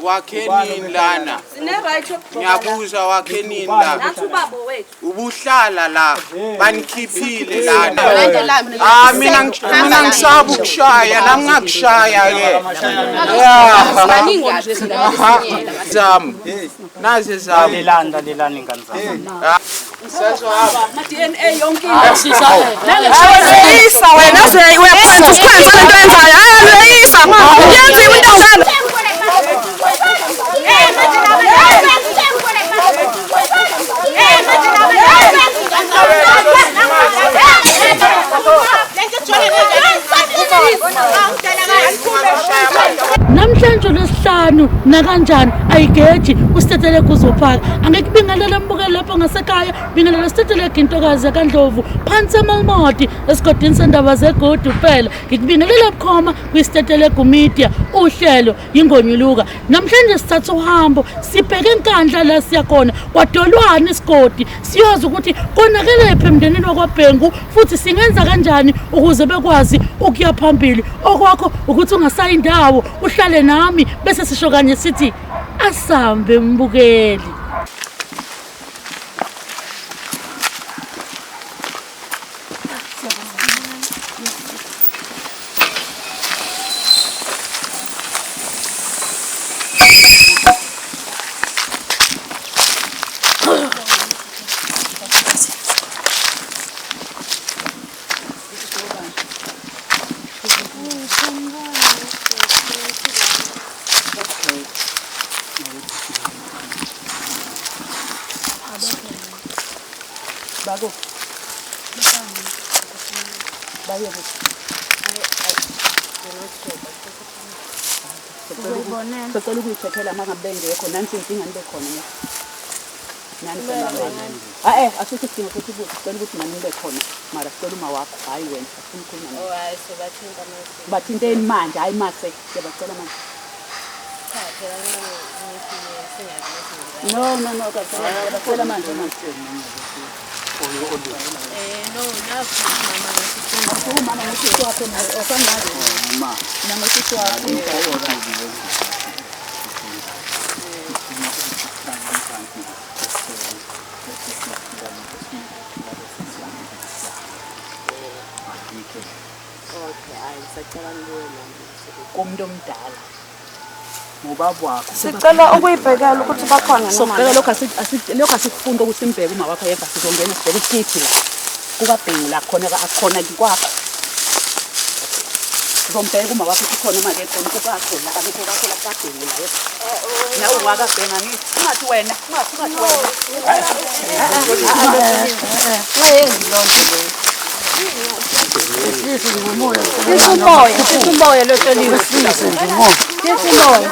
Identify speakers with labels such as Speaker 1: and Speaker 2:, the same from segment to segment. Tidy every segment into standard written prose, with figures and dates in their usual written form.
Speaker 1: Wakhenini lana? Ngiyabuza wakhenini la? Ubuhlala la, banikhiphile lana. Mina ngisaba ukushaya, la ngingakushaya ke. Zam. Nazi zam.
Speaker 2: Lelanda ingane zami.
Speaker 3: DNA yonke into. Leyisa wena uyaphatha usikhwenza lento yenzayo. Leyisa. Yenziwe into zami.
Speaker 4: Namhlanje lesihlanu nakanjani ayigeji usithetele kuzophaka angeke bingelela mbukela lapha ngasekhaya bingelela sithetele intokazi kaNdlovu phansi eMalmoti esigodini sendaba zeGodu phela ngikubingelela bukhoma kwisithetele kumedia uhlelo ingonyuluka namhlanje sithatha uhambo sibheke enkandla la siyakhona kwaDolwane isigodi siyoza ukuthi konakele emndenini wakwaBhengu futhi singenza kanjani ukuze bekwazi ukuya phambili okwakho ukuthi ungasayindawo uhlale nami bese sisho kanye sithi asambe mbukeli.
Speaker 3: Bago. Bayo. Sicela ukuyithathela mangabenge yakho nansi inkinga nibe khona ne. Nani asithi sidinga ukuthi sicela ukuthi nani nibe khona mara sicela uma wakho hayi wena asikhuluma.
Speaker 5: Oh hayi so bathinta manje.
Speaker 3: Bathinteni manje hayi mase siyabacela manje.
Speaker 5: Cha phela singazi
Speaker 3: No bacela manje manje.
Speaker 5: No,
Speaker 3: mama ngithi kwaphe okangazi mama ngithi kwaphe kumuntu omdala ngobaba wakho
Speaker 6: sicela ukuyibhekela ukuthi bakhona noma
Speaker 3: lokho asifunda ukuthi simbheke uma wakho yeva sizongena sibheke ikithi la kukaBhengu la khona akhona kwakho sizombheka uma wakho kukhona uma ke khona kukwakho la abekho kwakho la kaBhengu la nawe wakaBhenga ngithi ungathi wena wayenzi lonto le umoya lo tsheliwe sise nje ngoba umoya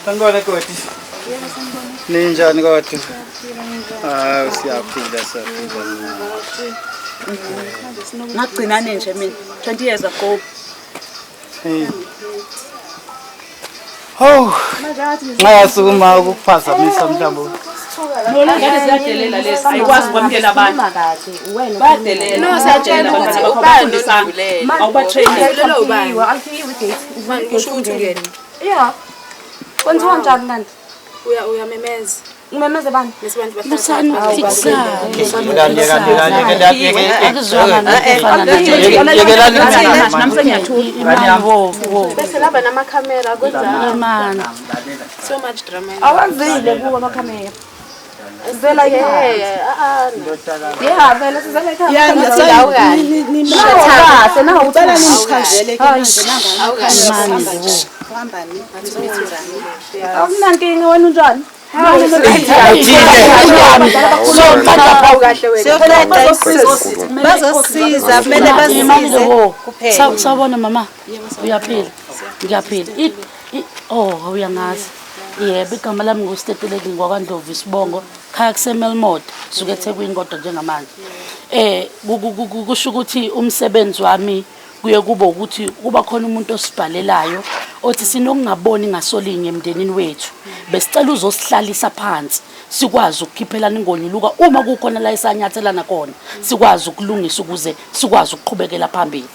Speaker 2: Sangone kodwa. Ninjani kodwa? Siyaphila.
Speaker 3: ngagcina nje mina 20 years ago.
Speaker 2: Ngiyasukuma ukuphazamisa mhlawumbe.
Speaker 3: Ngeke siyadelela lesi ayikwazi kwamkela abantu. Badelela.
Speaker 5: No, sajela ukuthi ubani odulela.
Speaker 3: Awubatrain
Speaker 5: ubani. Kusho ukuthi ungena.
Speaker 6: Yeah. Kwenziwa njani kanti?
Speaker 5: Uyamemeza.
Speaker 6: Ngimemeze bani?
Speaker 5: Lesibantu
Speaker 6: Bese laba namakhamera kwenza
Speaker 5: so much drama.
Speaker 6: awazile kuwa amakhamera. Vela vela sizele ekhaya. Nawo ucela nimchazele awunankinga wena unjani?
Speaker 3: bazosiza kumele basize
Speaker 4: Sawubona mama uyaphila ngiyaphila oh uyangazi Yebo, igama lami nguSteteleki ngwaKwaNdlovu Isibongo, khaya kuseMelmot, suke eThekwini kodwa njengamanje. Kusho ukuthi umsebenzi wami kuye kuba ukuthi kuba khona umuntu osibhalelayo othi sinokungaboni ngasolinye emndenini wethu. Besicela uzosihlalisa phansi sikwazi ukukhiphelana ingonyuluka uma kukhona la esanyathelana khona sikwazi ukulungisa ukuze sikwazi ukuqhubekela phambili.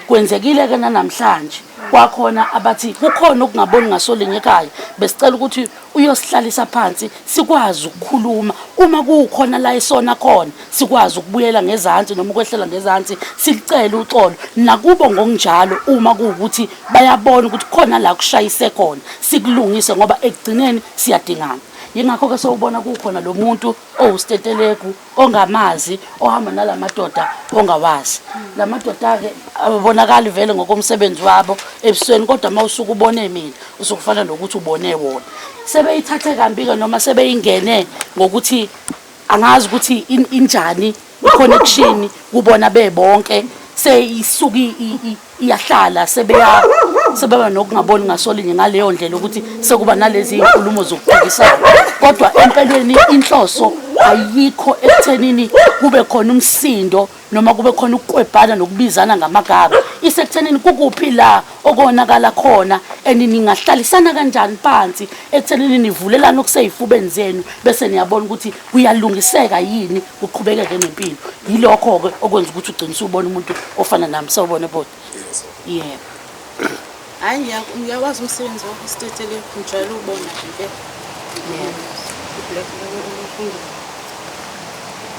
Speaker 4: Kwenzekile ke namhlanje kwakhona abathi kukhona okungaboni ngasolinye ekhaya besicela ukuthi uyosihlalisa phansi sikwazi ukukhuluma uma kukhona la isona khona sikwazi ukubuyela ngezantsi noma ukwehlela ngezantsi sicela uxolo nakubo ngokunjalo uma kuukuthi bayabona ukuthi khona la kushayise khona sikulungise ngoba ekugcineni siyadingana. Yingakho ke sowubona kukhona lo muntu owuSteteleki ongamazi ohamba nalamadoda ongawazi. Lamadoda ke abonakala vele ngokomsebenzi wabo ebusweni kodwa mawusuka ubone mina usukufana nokuthi ubone wona. Sebeyithathe kambi ke noma sebeyingene ngokuthi angazi ukuthi injani iconnection kubona bebonke seyisuki iyahlala sebeba nokungaboni ngasolinye ngaleyo ndlela ukuthi sekuba nalezi inkulumo zokuphikisana kodwa empelweni inhloso ayikho ekuthenini kube khona umsindo noma kube khona ukukwebhana nokubizana ngamagama isekuthenini kukuphi la okonakala khona eningahlalisana kanjani phansi ekuthenini nivulelana okuseyifubeni zenu bese niyabona ukuthi kuyalungiseka yini uqhubekeke nempilo. Yilokho ke okwenza ukuthi ugcine ubona umuntu ofana nami sawubona bodi. Yebo.
Speaker 5: Hayi ngiyakwazi umsebenzi wakho uSteteleki njalo ubona nje.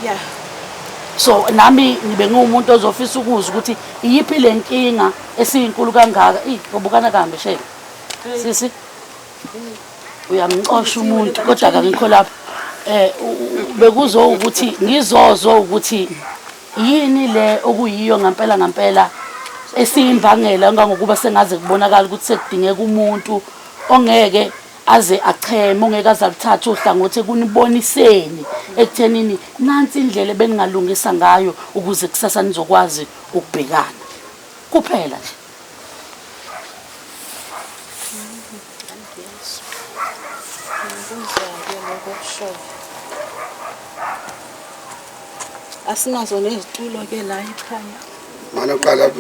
Speaker 5: Yeah.
Speaker 4: So nami ngibe ngumuntu ozofisa ukuzwa ukuthi iyiphi lenkinga esiyinkulu kangaka ngobukana kambe sheke. Sisi uyamxosha umuntu kodwa akangikho lapha. Bekuzo ukuthi ngizozwa ukuthi yini le okuyiyo ngampela esiyimbangela ngokuba sengaze kubonakala ukuthi sekudingeka umuntu ongeke aze acheme ongeke azalithatha uhlangothi kuniboniseni ekuthenini nansi indlela beningalungisa ngayo ukuze kusasa nizokwazi ukubhekana kuphela nje.
Speaker 5: Asinazo nezitulo ke la ekhaya.
Speaker 7: Mana uqala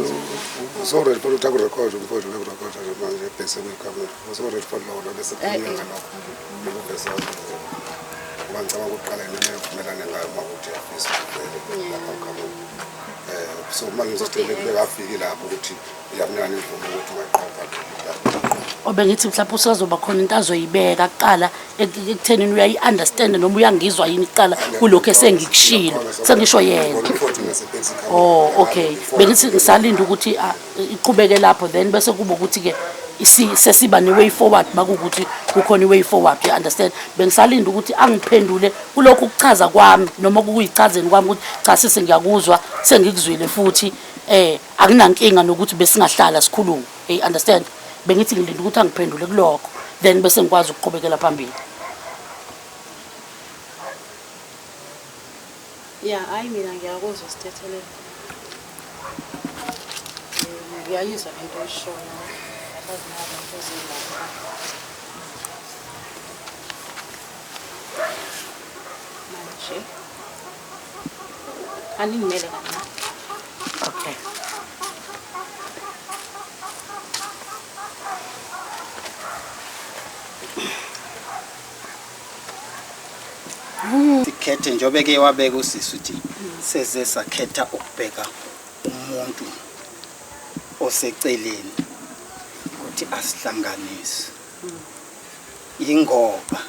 Speaker 7: usoredi for ukuthi akurekhode umfowethu ukurekhode manje bese kwikamera usoredi for lo bese kunyanga lokho bese ngicabanga ukuqala nekuvumelana ngayo makuthi afisa lapha kamera so manje uSteteleki bekafiki lapho ukuthi iyamnana imvumo ukuthi ungaqhopha
Speaker 4: obengithi mhlawumbe usazoba khona into azoyibeka kuqala ekuthenini uyayi-understand noma uyangizwa yini kuqala kulokho esengikushilo sengisho yena. Oh okay, bengithi ngisalinda ukuthi iqhubeke lapho then bese kuba ukuthi-ke sesiba ne-way forward makuwukuthi kukhona i-way forward, you understand. Bengisalinda ukuthi angiphendule kulokhu ukuchaza kwami noma kuyichazeni kwami ukuthi cha sisi ngiyakuzwa sengikuzwile futhi akunankinga nokuthi besingahlala sikhulume, you understand. Bengithi ngilinda ukuthi angiphendule kulokho then bese ngikwazi ukuqhubekela phambili.
Speaker 5: Yeah, hayi mina ngiyakuzwa uSteteleki. Ngiyayizwa into oyishoyo. Asazinalo ozilapha. Manje aningimele kancane.
Speaker 4: Okay.
Speaker 2: Sikhethe njobe ke wabeka usisi uthi seze sakhetha ukubheka umuntu oseceleni ukuthi asihlanganise. Ingoba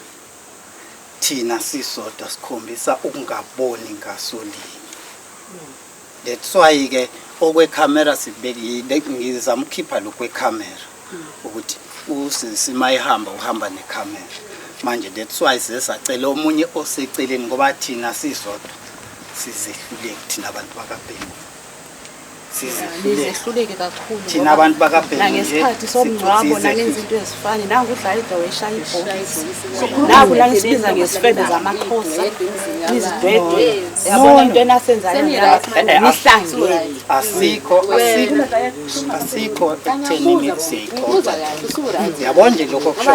Speaker 2: thina sisodwa sikhombisa ukungaboni ngasolinye. That's why ke okwecamera sibekile ngizama ukukhipha lokwe camera ukuthi usisi mayihamba uhamba necamera. Manje that's why sesacela omunye oseceleni ngoba thina sisodwa sizehluleke thina abantu bakaBhengu.
Speaker 5: Nizehluleke kakhulu.
Speaker 2: Thina abantu bakabheki
Speaker 5: nangesikhathi somngcwabo nangezinto ezifani nangudlala indawo eshaya ibhokisi. Naku la ngisibiza ngesifebe zamakhosi. Izidwedwe. Yabona into enasenzayo nihlangene.
Speaker 2: Asikho ekuthenini siyikhoza. Yabona nje lokho kusho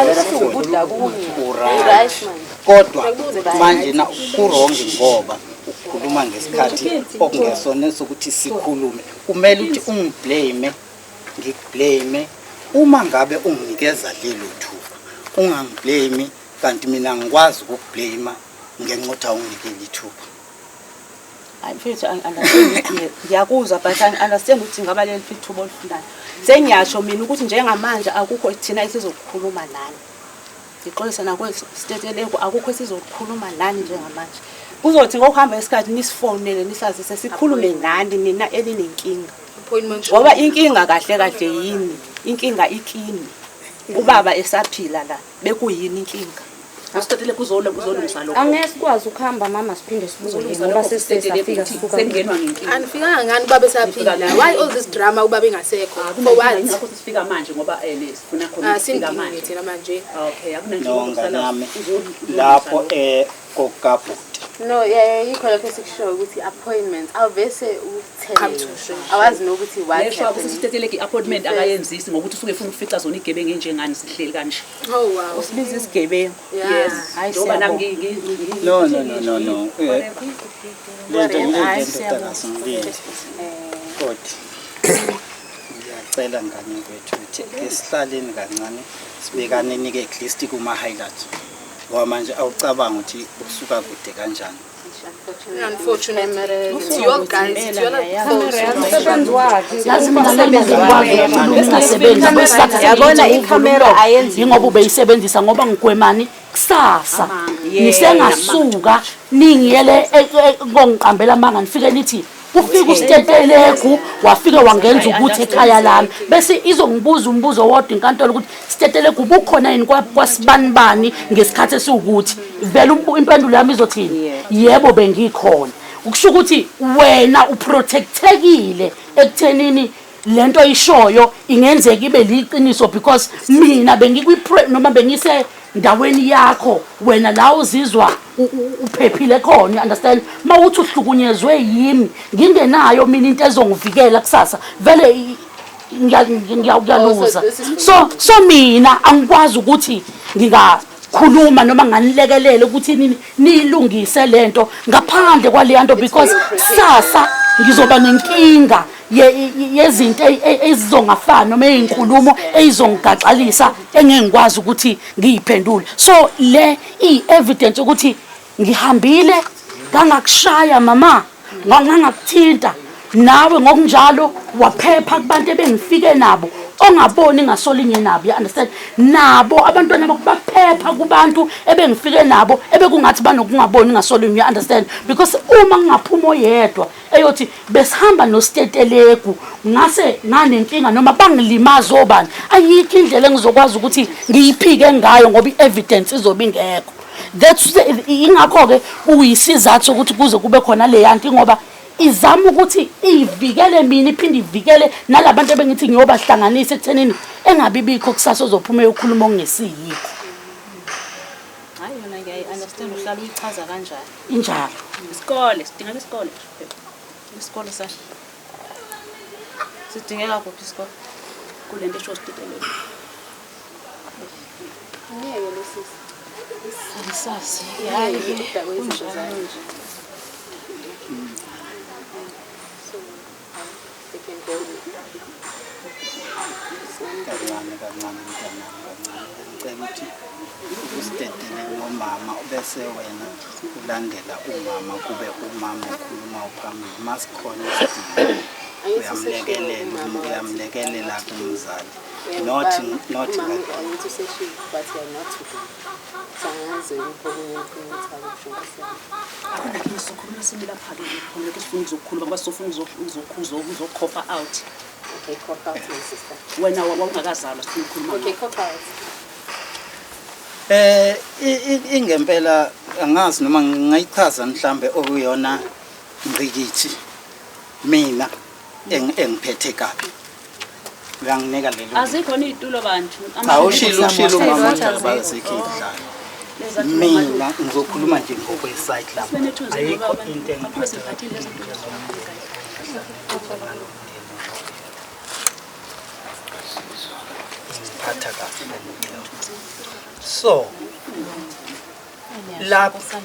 Speaker 2: kodwa manje na kurongi ngoba ukhuluma ngesikhathi okungesona sokuthi sikhulume kumele uthi ungiblame ngikublame uma ngabe unginikeza lelo thuba ungangiblame kanti mina ngikwazi ukukublame ngenxa unginikele ithuba.
Speaker 5: Mfethu ngiyakuzwa but I understand ukuthi ngaba leli ithuba olifunayo. Sengiyasho mina ukuthi njengamanje akukho thina esizokukhuluma nani. Ngixolisa nakwesiteteleko akukho esizokukhuluma nani njengamanje. Kuzothi ngokuhamba isikhathi nisifonele nisazise sikhulume nani nina elinenkinga. Ngoba inkinga kahle kahle yini? Inkinga ikini. Ubaba esaphila la bekuyini inkinga?
Speaker 3: Usithathele kuzolungisa lokho.
Speaker 6: Angeke sikwazi ukuhamba mama siphinde sibuye ngoba sesifika sifuka.
Speaker 3: Sengenwa ngenkinga.
Speaker 8: Anifikanga ngani babe saphila. Why all this drama uba bengasekho? For what?
Speaker 3: Ngakho sifika manje ngoba sifuna khona sifika manje.
Speaker 8: Thina manje.
Speaker 3: Okay,
Speaker 2: Nonganyame lapho kokabhuti.
Speaker 9: No, yikho lokho sikusho ukuthi appointment awuvese ukuthele. Awazi nokuthi why.
Speaker 3: Lesho akusisiteleki appointment akayenzisi ngokuthi usuke ufuna ukufica zona igebengu enjengani sihleli kanje.
Speaker 8: Oh wow.
Speaker 5: Usibiza isigebengu.
Speaker 3: Yes. Ngoba nami
Speaker 2: No. Lento ngiyaqasongile. Kodwa ngiyacela ngane kwethu ukuthi esihlaleni kancane sibekane nike at least kuma highlights. Ngoba manje awucabanga ukuthi usuka kude kanjani.
Speaker 8: Unfortunately, it's your guys, it's your
Speaker 4: yabona ikamera ayenzi ingoba ubeyisebenzisa ngoba ngigwemani kusasa nisengasuka ningiyele ngongiqambela manga nifike nithi ufika usitetelegu wafika wangenza ukuthi ekhaya lami bese izongibuza umbuzo wodwa inkantolo ukuthi sitetelegu ubukhona yini kwasibanibani ngesikhathi esiwukuthi vele impendulo yami izothini yebo bengikhona ukusho ukuthi wena uprotectekile ekuthenini lento ishoyo ingenzeka ibe liqiniso because mina noma bengise ndaweni yakho wena la uzizwa uphephile khona understand mawuthi uhlukunyezwe yimi ngingenayo mina into ezongivikela kusasa vele ngiyaluza so mina angikwazi ukuthi ngingakhuluma noma nganilekelele ukuthi nilungise lento ngaphandle kwaleyanto because kusasa ngizoba nenkinga yezinto ezizongafana noma ezinkulumo ezizongigaxalisa engengikwazi ukuthi ngiyiphendule so le evidence ukuthi ngihambile ngangakushaya mama ngangakuthinta nawe ngokunjalo waphepha kubantu ebengifike nabo ongaboni ngasolinye nabo you understand nabo abantwana bakubaphepha kubantu ebengifike nabo ebekungathi banokungaboni ngasolinye you understand because uma ngingaphuma oyedwa eyothi besihamba nostetelegu ngase nganenkinga noma bangilimaza obani ayikho indlela engizokwazi ukuthi ngiyiphike ngayo ngoba i-evidence izobe ingekho that's ingakho ke uyisizathu ukuthi kuze kube khona le yanti ngoba izama ukuthi ivikele mina iphinde ivikele nalabantu ebengithi ngiyobahlanganisa ekuthenini engabibikho kusasa ozophuma eyokhuluma ongesiyikho
Speaker 5: hayi yona ngiyayi-understand uhlala uyichaza kanjani
Speaker 4: injalo
Speaker 3: isikole sidinga
Speaker 5: isikole sasha sidingeka kuphi isikole
Speaker 3: kule nto esho siteteleko
Speaker 9: ngeke losisi
Speaker 5: angisazi
Speaker 9: hayi ukudaba kwezinto zanje
Speaker 2: kancane ngicela ukuthi usitetele nomama bese wena ulandela umama kube umama ukhuluma uphambili masikhona isidingo uyamlekelela kumzali not
Speaker 3: uzokhopha out
Speaker 9: okay cop out my sister
Speaker 3: wena wawungakazalwa sikhuluma
Speaker 9: okay cop out
Speaker 2: ingempela angazi noma ngingayichaza mhlambe okuyona ngqikithi mina engiphethe kabi uyanginika lelo
Speaker 5: Azikho nitulo bantu.
Speaker 2: awushilo umama basekhidla mina ngizokhuluma nje ngokwesite lapha ayikho into engiphatha kahle so lapha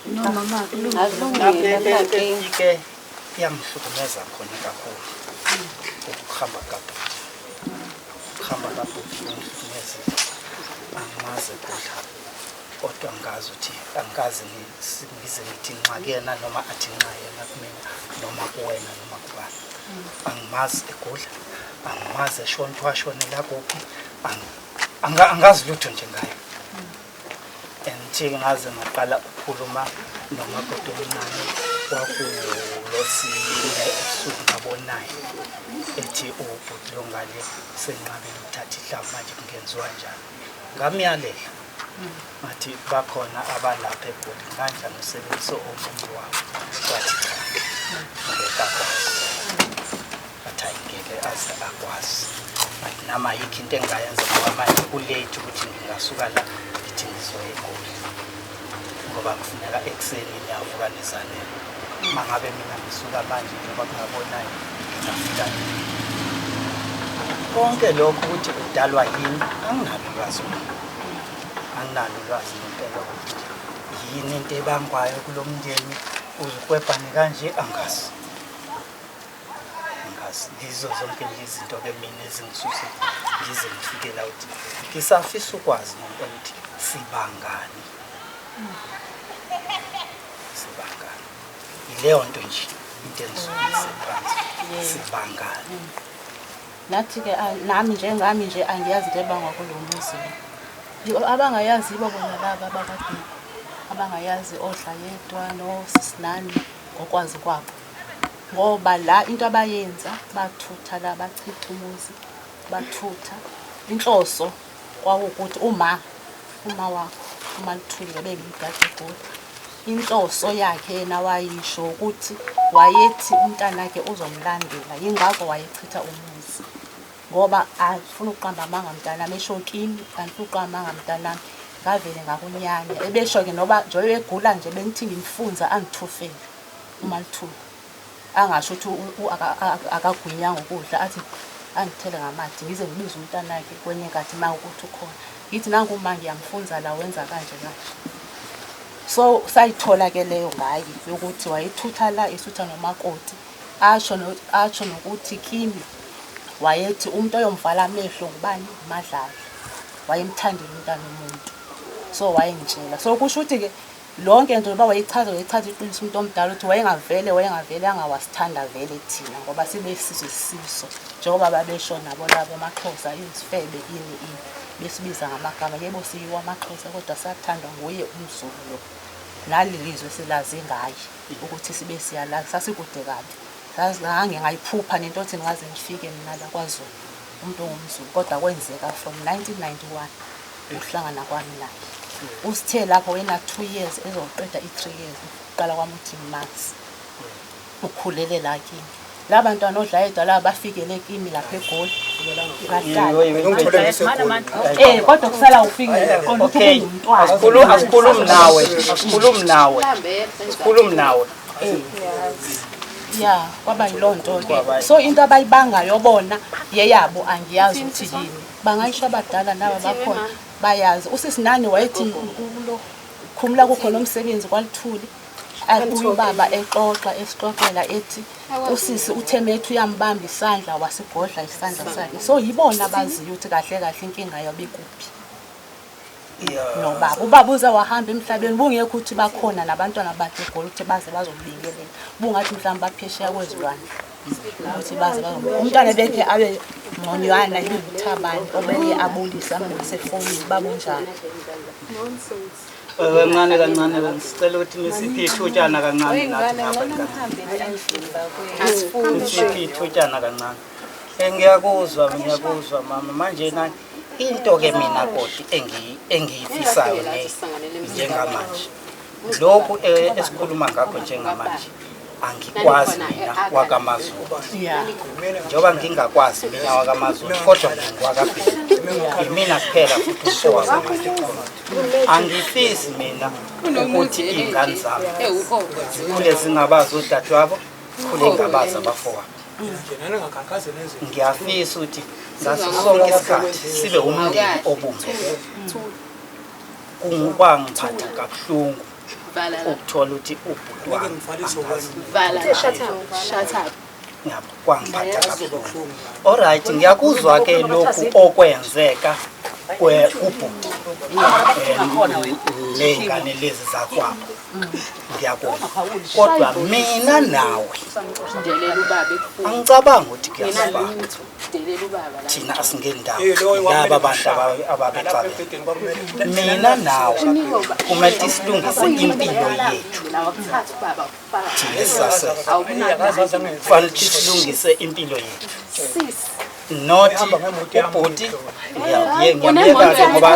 Speaker 6: no mama
Speaker 2: ke yangihlukumeza khona kakhulu ukuhamba ngihlukumeza angimaze kodwa ngazi ukuthi angazi ngize ngithi nxa kuyena noma athi nxa yena kumina noma kuwena noma kubani angimazi egudla angimazi eshonthwashone la kuphi angazi lutho nje ngayo nje ngaze ngaqala ukukhuluma noma kodwa omncane wakulosine esuku ngabonayo ethi ubhuti longale senqabele ukuthatha ihlavu manje kungenziwa njani ngamyalela ngathi bakhona abalapha eGoli kanjani usebenzo omuntu wabo wathi cha ngekakwazi bathi ngeke aze akwazi nama yikho into engayenza ngoba manje kulate ukuthi ngingasuka la ngithi ngizoya eGoli ngoba kufuneka ekseni ngiyavuka nezanele mangabe mina ngisuka manje ngoba kungabonayo ngafika konke lokho ukuthi kudalwa yini anginalo ulwazi ngempela ukuthi yini into ebangwayo kulomndeni uzikwebhane kanje angazi ngizo zonke izinto ke mina ezingisuse ngize ngifike la ukuthi ngisafisa ukwazi ukuthi sibangani ileyo nto nje into engisuse phansi sibangani
Speaker 5: nathi ke nami njengami nje angiyazi into ebangwa kulomuzi abangayazi bona laba abakade abangayazi odla yedwa noSisinani ngokwazi kwabo ngoba la into abayenza bathutha la bachitha umuzi bathutha inhloso kwawukuthi uma wakho uMaluthuli bebigade eGoli inhloso yakhe yena wayisho ukuthi wayethi umntanakhe uzomlandela yingakho wayechitha umuzi ngoba afuna uqamba amanga mntanami eshokini kanti uqamba amanga mntanami ngavele ngakunyanya ebesho ke noba nje egula nje bengithi ngimfunza angithufele uMaluthuli angasho ukuthi akagwinyanga ukudla athi angithele ngamathe ngize ngibize umntanakhe kwenye kathi ma ukuthi ukhona ngithi nangu uma ngiyamfunza la wenza kanje kanje so sayithola ke leyo ngayi ukuthi wayethutha la esutha nomakoti asho nokuthi kimi wayethi umuntu oyomvala amehlo ngubani uMadlala wayemthandela umntana umuntu so wayengitshela so kusho ukuthi ke lonke nje baba wayichaza iqiniso umuntu omdala ukuthi wayengavele angawasithanda vele thina ngoba sibe sisiso njengoba babesho nabo labo amaXhosa izifebe ini besibiza ngamagama yebo siyiwa amaXhosa kodwa sathandwa nguye umZulu nalilizwe silazi ngaye ukuthi sibe siyalazi sasikude kabi sazange ngayiphupha nento othi ngaze ngifike mina la kwaZulu umuntu ongumZulu kodwa kwenzeka from 1991 uhlangana kwami naye usithe lapho wena 2 years ezoqeda i3 years uqala kwami uthi Max ukhulele la kimi labantwana odlayedwa la bafikele kimi lapha eGoli kodwa kusala ufike qonda ukuthi umntwana
Speaker 2: asikhulumi nawe
Speaker 5: ya kwaba yilonto ke so into abayibangayo bona yeyabo angiyazi ukuthi yini bangayisho abadala naba bakhona bayazi uSisinani wayethi khumula kukhona umsebenzi kwaLuthuli ubaba exoxela ethi usisi uThemethu uyambamba isandla wasigodla isandla sakhe so yibona abaziyo ukuthi kahle inkinga yabe kuphi no baba uza wahamba emhlabeni bungekho ukuthi bakhona nabantwana bakhe eGoli ukuthi baze bazobingelela bungathi mhlawumbe baphesheya kwezilwane ukuthi baze umntwana bekhe abe ngonywana yibuthabani obeye abulisa amsefonini babunjani
Speaker 2: kancane ngisicela ukuthi ngisiphi ithutshana kancane nathi ithutshana kancane ngiyakuzwa mama manje nani into ke mina kodwa engiyifisayo njengamanje lokhu esikhuluma ngakho njengamanje angikwazi mina wakamaZulu njengoba ngingakwazi mina wakamaZulu kodwa ngingwakabheki imina kuphela futhi umfowami angifisi mina ukuthi iy'ngane zami zikhule zingabazi odadewabo khule ngabazi abafowabo ngiyafisa ukuthi ngaso sonke isikhathi sibe umndeni obumbene kwangiphatha kabuhlungu ukuthola ukuthi ubhuti wami kwangiphatha kabuhlungu. Alright, ngiyakuzwa-ke lokhu okwenzeka kubhuti ney'ngane lezi zakwabo ngiyakuzwa kodwa mina nawe angicabanga ukuthi kuyasibanga thina asingendawo laba abantu ababecabeka mina nawe kumele silungise impilo yethu thina sisasele kufanele ukuthi silungise impilo yethu nothi ubhuti ngiyabeka ngoba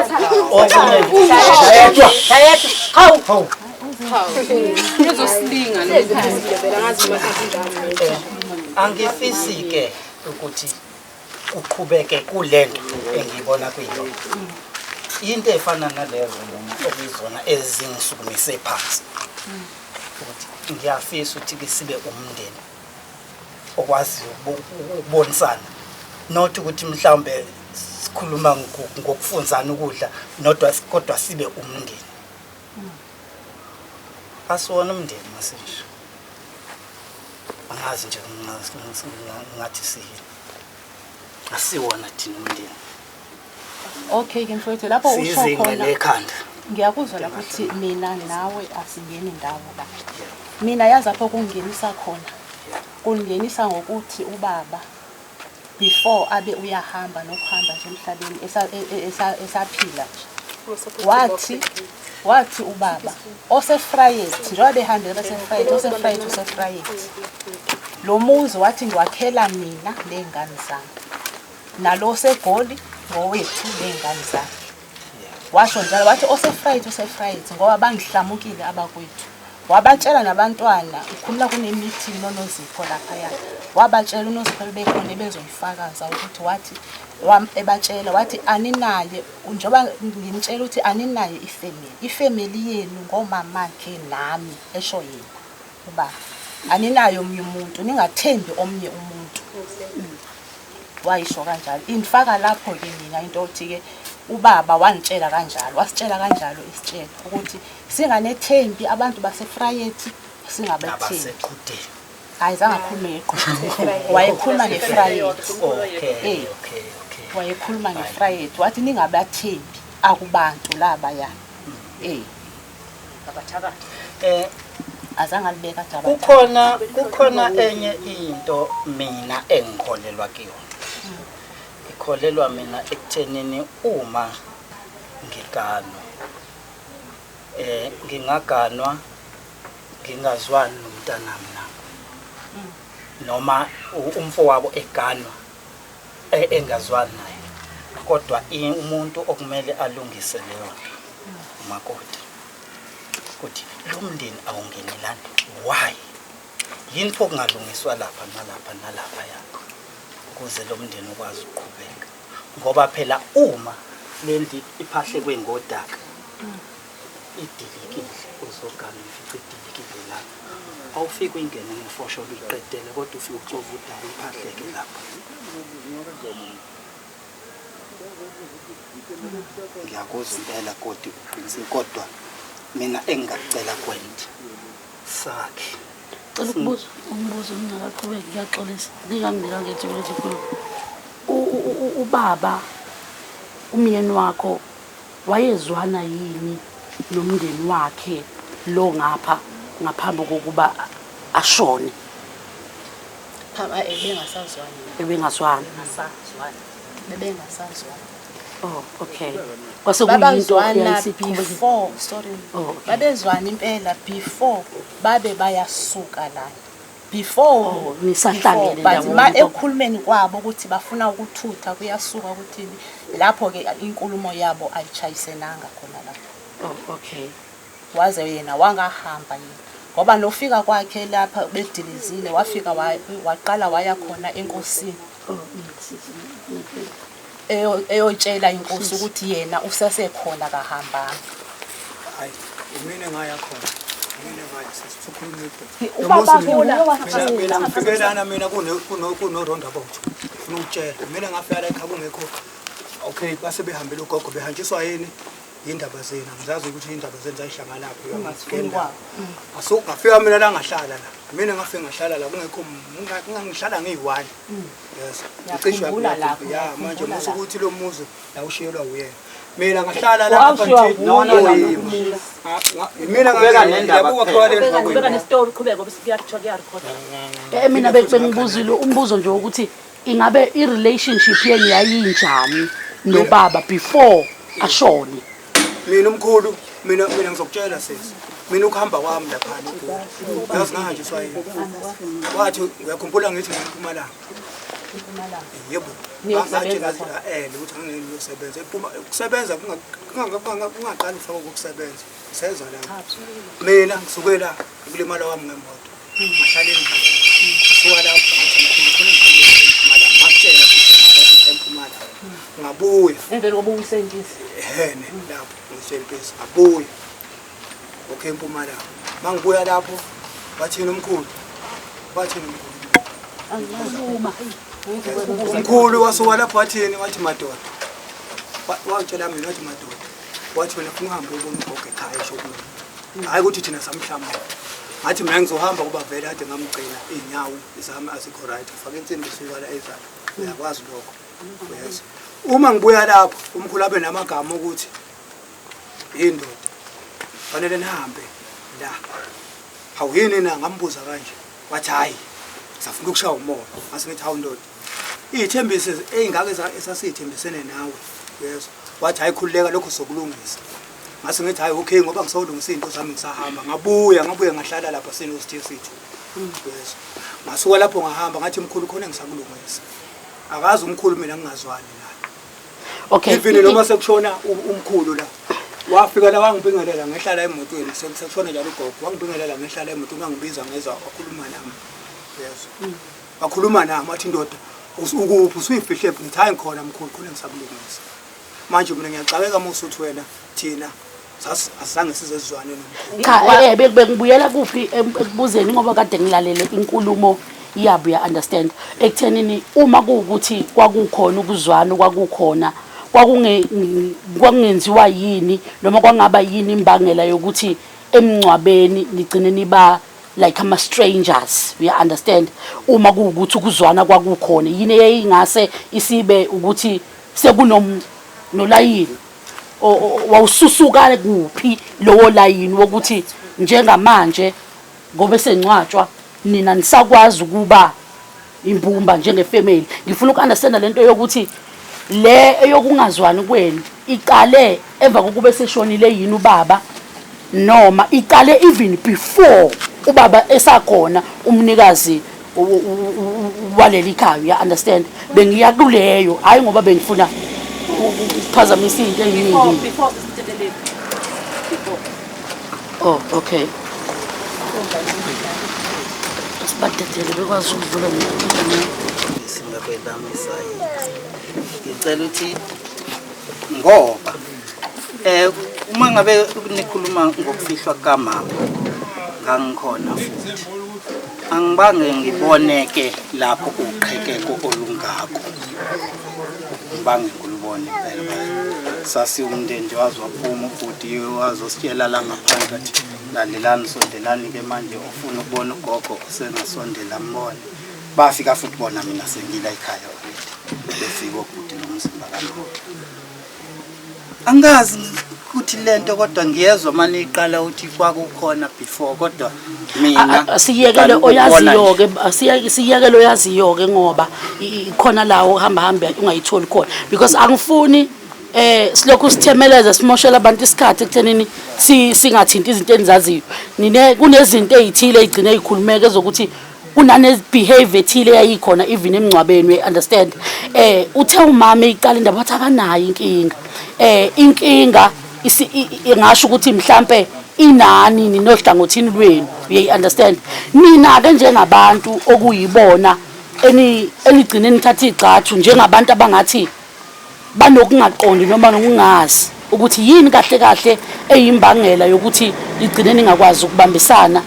Speaker 2: angifisi-ke ukuthi uqhubeke kulento engiyibona kuyiyona into efana nalezo okuyizona ezingisukumise phansi ukuthi ngiyafisa ukuthi-ke sibe umndeni okwaziyo ukubonisana not ukuthi mhlawumbe sikhuluma ngokufunzana ukudla kodwa sibe umndeni asiwona umndeni masisho angazi nje ngathi siyini asiwona thina umndeni.
Speaker 5: Okay ke mfowethu lapho usho khona
Speaker 2: ekhanda
Speaker 5: ngiyakuzwa lapho ukuthi mina nawe asingeni indawo la mina yazi apho kungenisa khona kungenisa ngokuthi ubaba before abe uyahamba nokuhamba nje emhlabeni esaphila wathi ubaba osefrayet njengoba behambile basefrayet osefrayet lo muzi wathi ngiwakhela mina ney'ngane zami nalo segoli ngowethu ney'ngane zami washo njalo wathi osefrayet ngoba bangihlamukile abakwethu wabatshela nabantwana ukhulula kunemithi noNozipho laphaya wabatshela uNozipho bekhona bezoyifakaza ukuthi wathi ebatshela wathi aninaye njengoba ngimtshela ukuthi aninaye ifamily yenu ngomamakhe nami esho yena uba aninayo omnye umuntu ningathembi omnye umuntu wayisho kanjalo infaka lapho ke mina into othi-ke ubaba wantshela kanjalo wasitshela kanjalo isitshela ukuthi singanethembi abantu basefrayet singabathembi hayi zangakhuluma ngeqhwa wayekhuluma nefrayet wayekhuluma nefrayet wathi ningabathembi akubantu laba ya azangalibeka
Speaker 2: kukhona enye into mina engikholelwa kuyona ikholelwa mina ekuthenini uma ngiganwa ngingaganwa ngingazwani nomntanami noma umfowabo eganwa engazwani naye kodwa umuntu okumele alungise leyo umakoti ukuthi lo mndeni awungenelani why yini pho kungalungiswa lapha nalapha yakho ukuze lo mndeni ukwazi ukuqhubeka ngoba phela uma lendi iphahle kwengodaka idilikile uzogana idilikile la awufike ingene ngefosho liqedele kodwa ufike ucova udaka iphahleke lapha ngiyakuzwa impela kodwa mina engingacela kwenti sakhe
Speaker 4: umbuzo ngingaqhubeka ngiyaxolisa nginganginika ngethu ukuthi ubaba umyeni wakho wayezwana yini nomndeni wakhe lo ngapha ngaphambi kokuba ashone
Speaker 5: bebengasazwani oh okay babezwana before babezwana impela before babe bayasuka la before
Speaker 4: nisahlangene
Speaker 5: but ma ekhulumeni kwabo ukuthi bafuna ukuthutha kuyasuka ukuthi lapho ke inkulumo yabo ayichayisenanga khona lapho
Speaker 4: okay
Speaker 5: waze yena wangahamba yena ngoba nofika kwakhe lapha bedilizile wafika waqala waya khona enkosini eyotshela inkosi ukuthi yena usasekhona kahambanga.
Speaker 10: Hayi mina ngaya khona mina ngaya sesikhuluma
Speaker 5: Ubaba
Speaker 10: ngifikelana mina kuno roundabout ufuna ukutshela mina ngafika la ekhaya kungekho okay base behambela ugogo behanjiswa yini indaba zenu ngizazi ukuthi indaba zenu zayihlangana lapho yonke ngafika mina la ngahlala la mina ngafika ngahlala la kungekho ngihlala ngiyi1 yes ngicishwa ya manje musu ukuthi lo muzi la ushiyelwa uyena mina ngahlala la kanti mina ngabeka nendaba
Speaker 4: ubeka nestory qhubeka bese kuyakutsho kuyarecord mina bengibuzile umbuzo nje ukuthi ingabe i-relationship yenu yayinjani nobaba before ashone.
Speaker 10: Mina umkhulu mina ngizokutshela sesi mina ukuhamba kwami lapha yazi ngahanjiswa yini wathi uyakhumbula ngithi ngiMpumalanga yebo ngathi ukuthi angeniyosebenza ukusebenza kungaqala ufaka ukusebenza seza la mina ngisukela ukulimala kwami ngemoto ngahlala endlini ngisuka lapho ngitshela ukuthi eMpumalanga ngabuya
Speaker 5: emveni koba uyisentisi
Speaker 10: lapho ngisempesi ngabuya okay eMpumalanga mangibuya lapho bathina umkhulu umkhulu wasuka lapho wathini wathi madoda watshela mina wathi madoda wathi wena ufuna uhambe ubone ugogo ekhaya eshokulo hayi ukuthi thina samhlamba ngathi mina ngizohamba kuba vele ade ngamgcina inyawo izami azikho right ufake insimbi suka la ezala uyakwazi lokho yes uma ngibuya lapho umkhulu abe namagama ukuthi indoda fanele nihambe la awuyini na ngambuza kanje wathi hayi safuna ukushaya umoya ngase ngithi hawu ndoda izithembiso ezingaka esasithembisene nawe yes wathi hayi khululeka lokho sokulungisa ngase ngithi hayi okay ngoba ngisawulungisa into zami ngisahamba ngabuya ngahlala lapha senosithe sithu yes masuka lapho ngahamba ngathi mkhulu khona ngisakulungisa akazi umkhulu mina ngingazwani naye
Speaker 4: okay
Speaker 10: even noma sekushona umkhulu la wafika la wangibingelela ngehlala emotweni sekushona njalo ugogo wangibingelela ngehlala emotweni wangibiza ngezwa wakhuluma nami yes wakhuluma nami athi ndoda ukuphi usuyifihle ngithi hayi ngikhona mkhulu khona ngisakulungisa manje mina ngiyacabeka musuthi wena thina asizange sizezwane
Speaker 4: cha bekubuyela kuphi ekubuzeni ngoba kade ngilalele inkulumo yabo ya understand ekuthenini uma kuukuthi kwakukhona ukuzwana kwakukhona kwakungenziwa yini noma kwangaba yini imbangela yokuthi emncwabeni nigcine niba like ama strangers we understand uma kuukuthi ukuzwana kwakukhona yini eyingase isibe ukuthi sekunolayini wawususuka kuphi lowo layini wokuthi njengamanje ngobe sencwatshwa nina nisakwazi ukuba imbumba njengefamily ngifuna ukunderstand lento yokuthi le eyokungazwani kwenu iqale emva kokuba seshonile yini ubaba noma iqale even before ubaba esakhona umnikazi waleli khaya ya understand bengiya kuleyo hayi ngoba bengifuna ukuphazamisa into eziningi oh okay asibadedele bekwazi ukudlula
Speaker 2: singakwedamisa ngicela ukuthi ngoba uma ngabe nikhuluma ngokufihlwa kamama ngangikhona futhi angibange ngiboneke lapho uqhekeko olungako ngibange ngulubone phela sasi umndeni nje waziwaphuma ubhuti wazositshela la ngaphandle athi lalelani sondelani ke manje ufuna ukubona ugogo sengasondela mbone bafika futhi bona mina sengila ekhaya befika ubhuti nomzimba kaNdlovu angazi ukuthi lento kodwa ngiyezwa manje iqala ukuthi kwakukhona before kodwa mina
Speaker 4: siyekele oyaziyo ke siyekele oyaziyo ke ngoba ikhona lawo hamba ungayitholi khona because angifuni silokhu sithemeleza simoshela abantu isikhathi ekuthenini singathinti izinto enizaziyo nine kunezinto ezithile egcine ezikhulumeke ezokuthi kunane behavior ethile yayikhona even emncwabeni we understand uthe umama iqala indaba wathi akanayo inkinga inkinga ngasho ukuthi mhlambe inani ninohlangothini lwenu uye understand mina ke njengabantu okuyibona enigcine nithatha igxathu njengabantu abangathi banokungaqondi noma nokungazi ukuthi yini kahle kahle eyimbangela yokuthi igcine ningakwazi ukubambisana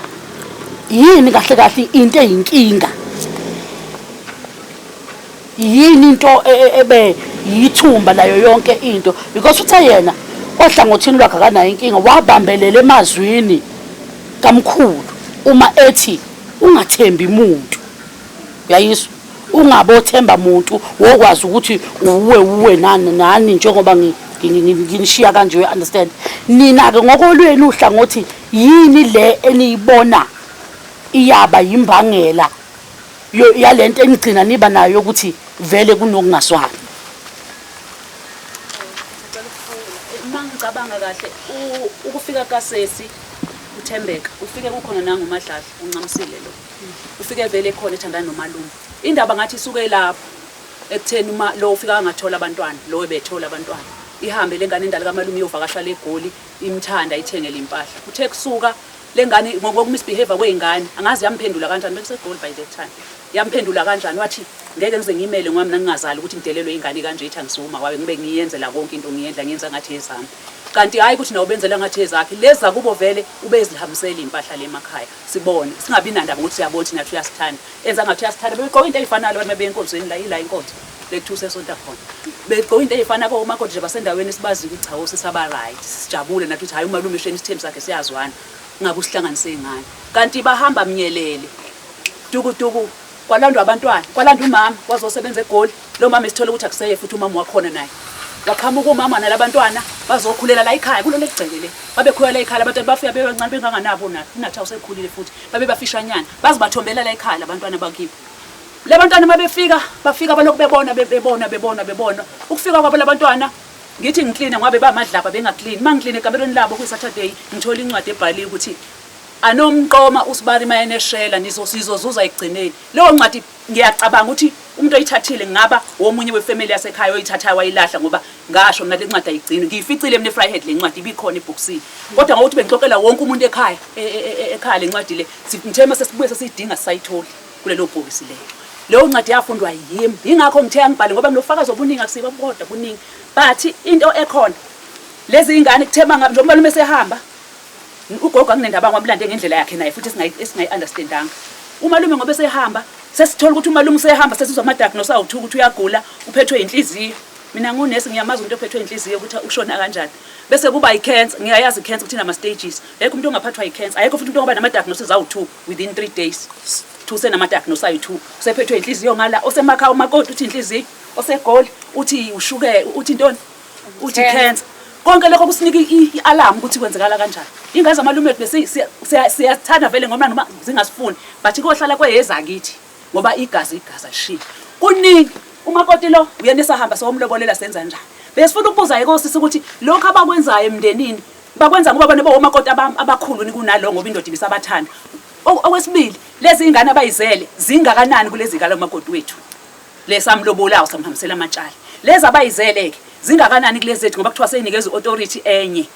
Speaker 4: yini kahle kahle into eyinkinga yini into ebe yithumba layo yonke into because uthe yena ohlangothini lwakhe akanayo inkinga wabambelela emazwini kamkhulu uma ethi ungathembi umuntu uyayizwa ungabothemba umuntu wokwazi ukuthi uwe nani njengoba nginishiya kanje you understand nina ke ngokolweni uhlangothi yini le eniyibona iyaba yimbangela yalento enigcina niba nayo ukuthi vele kunokungaswani
Speaker 5: mangicabanga kahle ukufika kaSesi uThembeka ufike kukhona nangoMadlala uncamisile lo ufike vele khona ethandana nomalume indaba ngathi isuke lapho ekutheni uma lo ufika angathola abantwana lo ebethola abantwana ihambe lengane indala kaMalume iyovakasha leGoli imthanda ithengele impahla uthe kusuka lengane ngokumisbehavior kweingane angazi yamphendula kanjani bekusegoli by that time yamphendula kanjani wathi ngeke ngize ngimele ngoba mina ngingazali ukuthi ngidelelwe ingane kanje ethi angisuma wabe ngibe ngiyenzela konke into ngiyenza ngathi ezami kanti hayi ukuthi nawo benzela ngathi ezakhe leza kubo vele ube ezihambisela impahla lemakhaya sibone singabi nandaba ukuthi siyabona ukuthi nathi uyasithanda enza ngathi uyasithanda beqoqa into eyifanayo abantu beyenkonzweni la ila inkonzo lethu sesonta khona beqoqa into eyifana komakonje nje basendaweni sibazi ukuthi cha sisaba right sijabule nathi ukuthi hayi umalume sheni isithembu sakhe siyazwana ngabe usihlanganise ingane kanti bahamba mnyelele duku kwalandwa abantwana kwalandwa umama wazosebenza eGoli lo mama esithola ukuthi akuseye futhi umama wakhona naye waqhamuka umama nalabantwana bazokhulela la ekhaya kulona egcekele babekhulela ekhaya abantu bafika bebancane benganganabo nathi awusekhulile futhi babe bafishanyana bazibathombela la ekhaya labantwana bakibo labantwana bafika balokhu bebona ukufika kwabo labantwana ngithi ngiclean ngabe bamadlapa bengaclean mangiclean ekabelweni labo ku Saturday ngithola incwadi ebhaliwe ukuthi anomqoma usibari mayeneshela nizozuza egcineni leyo ncwadi ngiyacabanga ukuthi umuntu oyithathile ngaba womunye wefamily yasekhaya oyithathayo wayilahla ngoba ngasho mina le ncwadi ayigcina ngiyificile mina eFryhead le ncwadi ibikhona eboxini kodwa ngokuthi bengixoxela wonke umuntu ekhaya le ncwadi le sithema sesibuye sesidinga sayithola kulelo bhokisi leyo ncwadi yafundwa yimi ingakho ngithe ngibhale ngoba nofakazi obuningi akusiba kodwa buningi but into ekhona lezi ingane kuthema ngabe njengoba umalume esehamba ugogo anginendaba ngwamlande ngendlela yakhe naye futhi esingayi-understandanga umalume ngoba esehamba sesithola ukuthi umalume usehamba sesizwa ama-diagnose awu-2 ukuthi uyagula uphethwe inhliziyo mina ngunesi ngiyamazi umuntu ophethwe inhliziyo ukuthi ushona kanjani bese kuba i-cancer ngiyayazi i-cancer ukuthi inama-stages ayekho umuntu ongaphathwa yi-cancer ayekho futhi umuntu ongaba nama-diagnoses awu-2 within 3 days usenama-diagnose ayi-2 usephethwe inhliziyo ngala osemakhaya umakoti uthi inhliziyo oseGoli uthi ushuke uthi intoni uthi cancer konke lokho kusinika i-alarm ukuthi kwenzekala kanjani ingazi amalume bese siyathanda vele ngoba noma zingasifuni but kohlala kweyeza kithi ngoba igazi alishiya kuningi umakoti lo uyena esahamba sowomlobolela senza njani besifuna ukubuza ekosisi ukuthi lokho abakwenzayo emndenini bakwenza ngoba abantu bomakoti abakhulu kunalo ngoba indoda ibisabathanda okwesibili lezi ingane abayizele zingakanani kulezi ngalo makoti wethu lesamlobolayo samhambisela amatshali lezi abayizeleke zingakanani kulezi zethu ngoba kuthiwa seyinikeza authority enye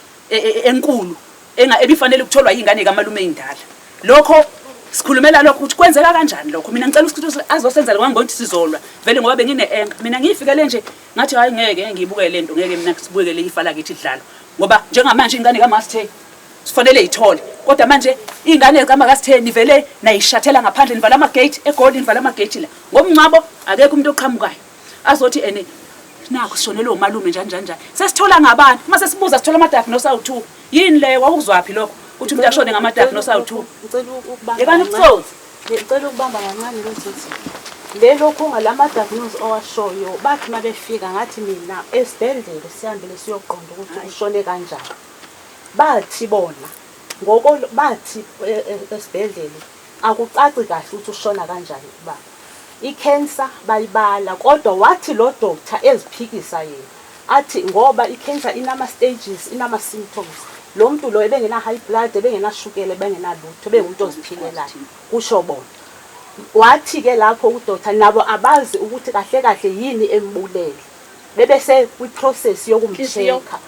Speaker 5: enkulu ebifanele ukutholwa ingane kaMalume indala lokho sikhulumela lokho ukuthi kwenzeka kanjani lokho mina ngicela ukuthi azosenzela ngangokuthi sizolwa vele ngoba bengine-enga mina ngiyifikele nje ngathi hayi ngeke ngiyibuke le nto ngeke mina sibukele ifa lakithi idlalo ngoba njengamanje ingane kaMasithe sifanele ithole kodwa manje ingane kaMasithe nivele nayishathela ngaphandle nivala amagate eGoli nivala amagate la ngomncabo akekho umuntu oqhamukayo azothi ene nakho sishonele umalume njani sesithola ngabani uma sesibuza sithola ama-diagnose awu-2 yini le wakuzwaphi lokho ukuthi umuntu ashone ngama-diagnose awu-2 ngicela ukubamba kancane lokuthi le lokhu ngalama-diagnose owashoyo bathi uma befika ngathi mina esibhedlela sihambele siyoqonda ukuthi ushone kanjani bathi bona bathi esibhedlela akucaci kahle ukuthi ushona kanjani baba i-cancer bayibala kodwa wathi lo doctor eziphikisa yena athi ngoba i-cancer inama-stages inama-symptoms lo muntu lo ebengena-high blood ebengenashukela ebengenalutho bengumuntu oziphilelayo kusho bona wathi-ke lapho udoctor nabo abazi ukuthi kahle kahle yini embulele bebese kwi-process yokumsheka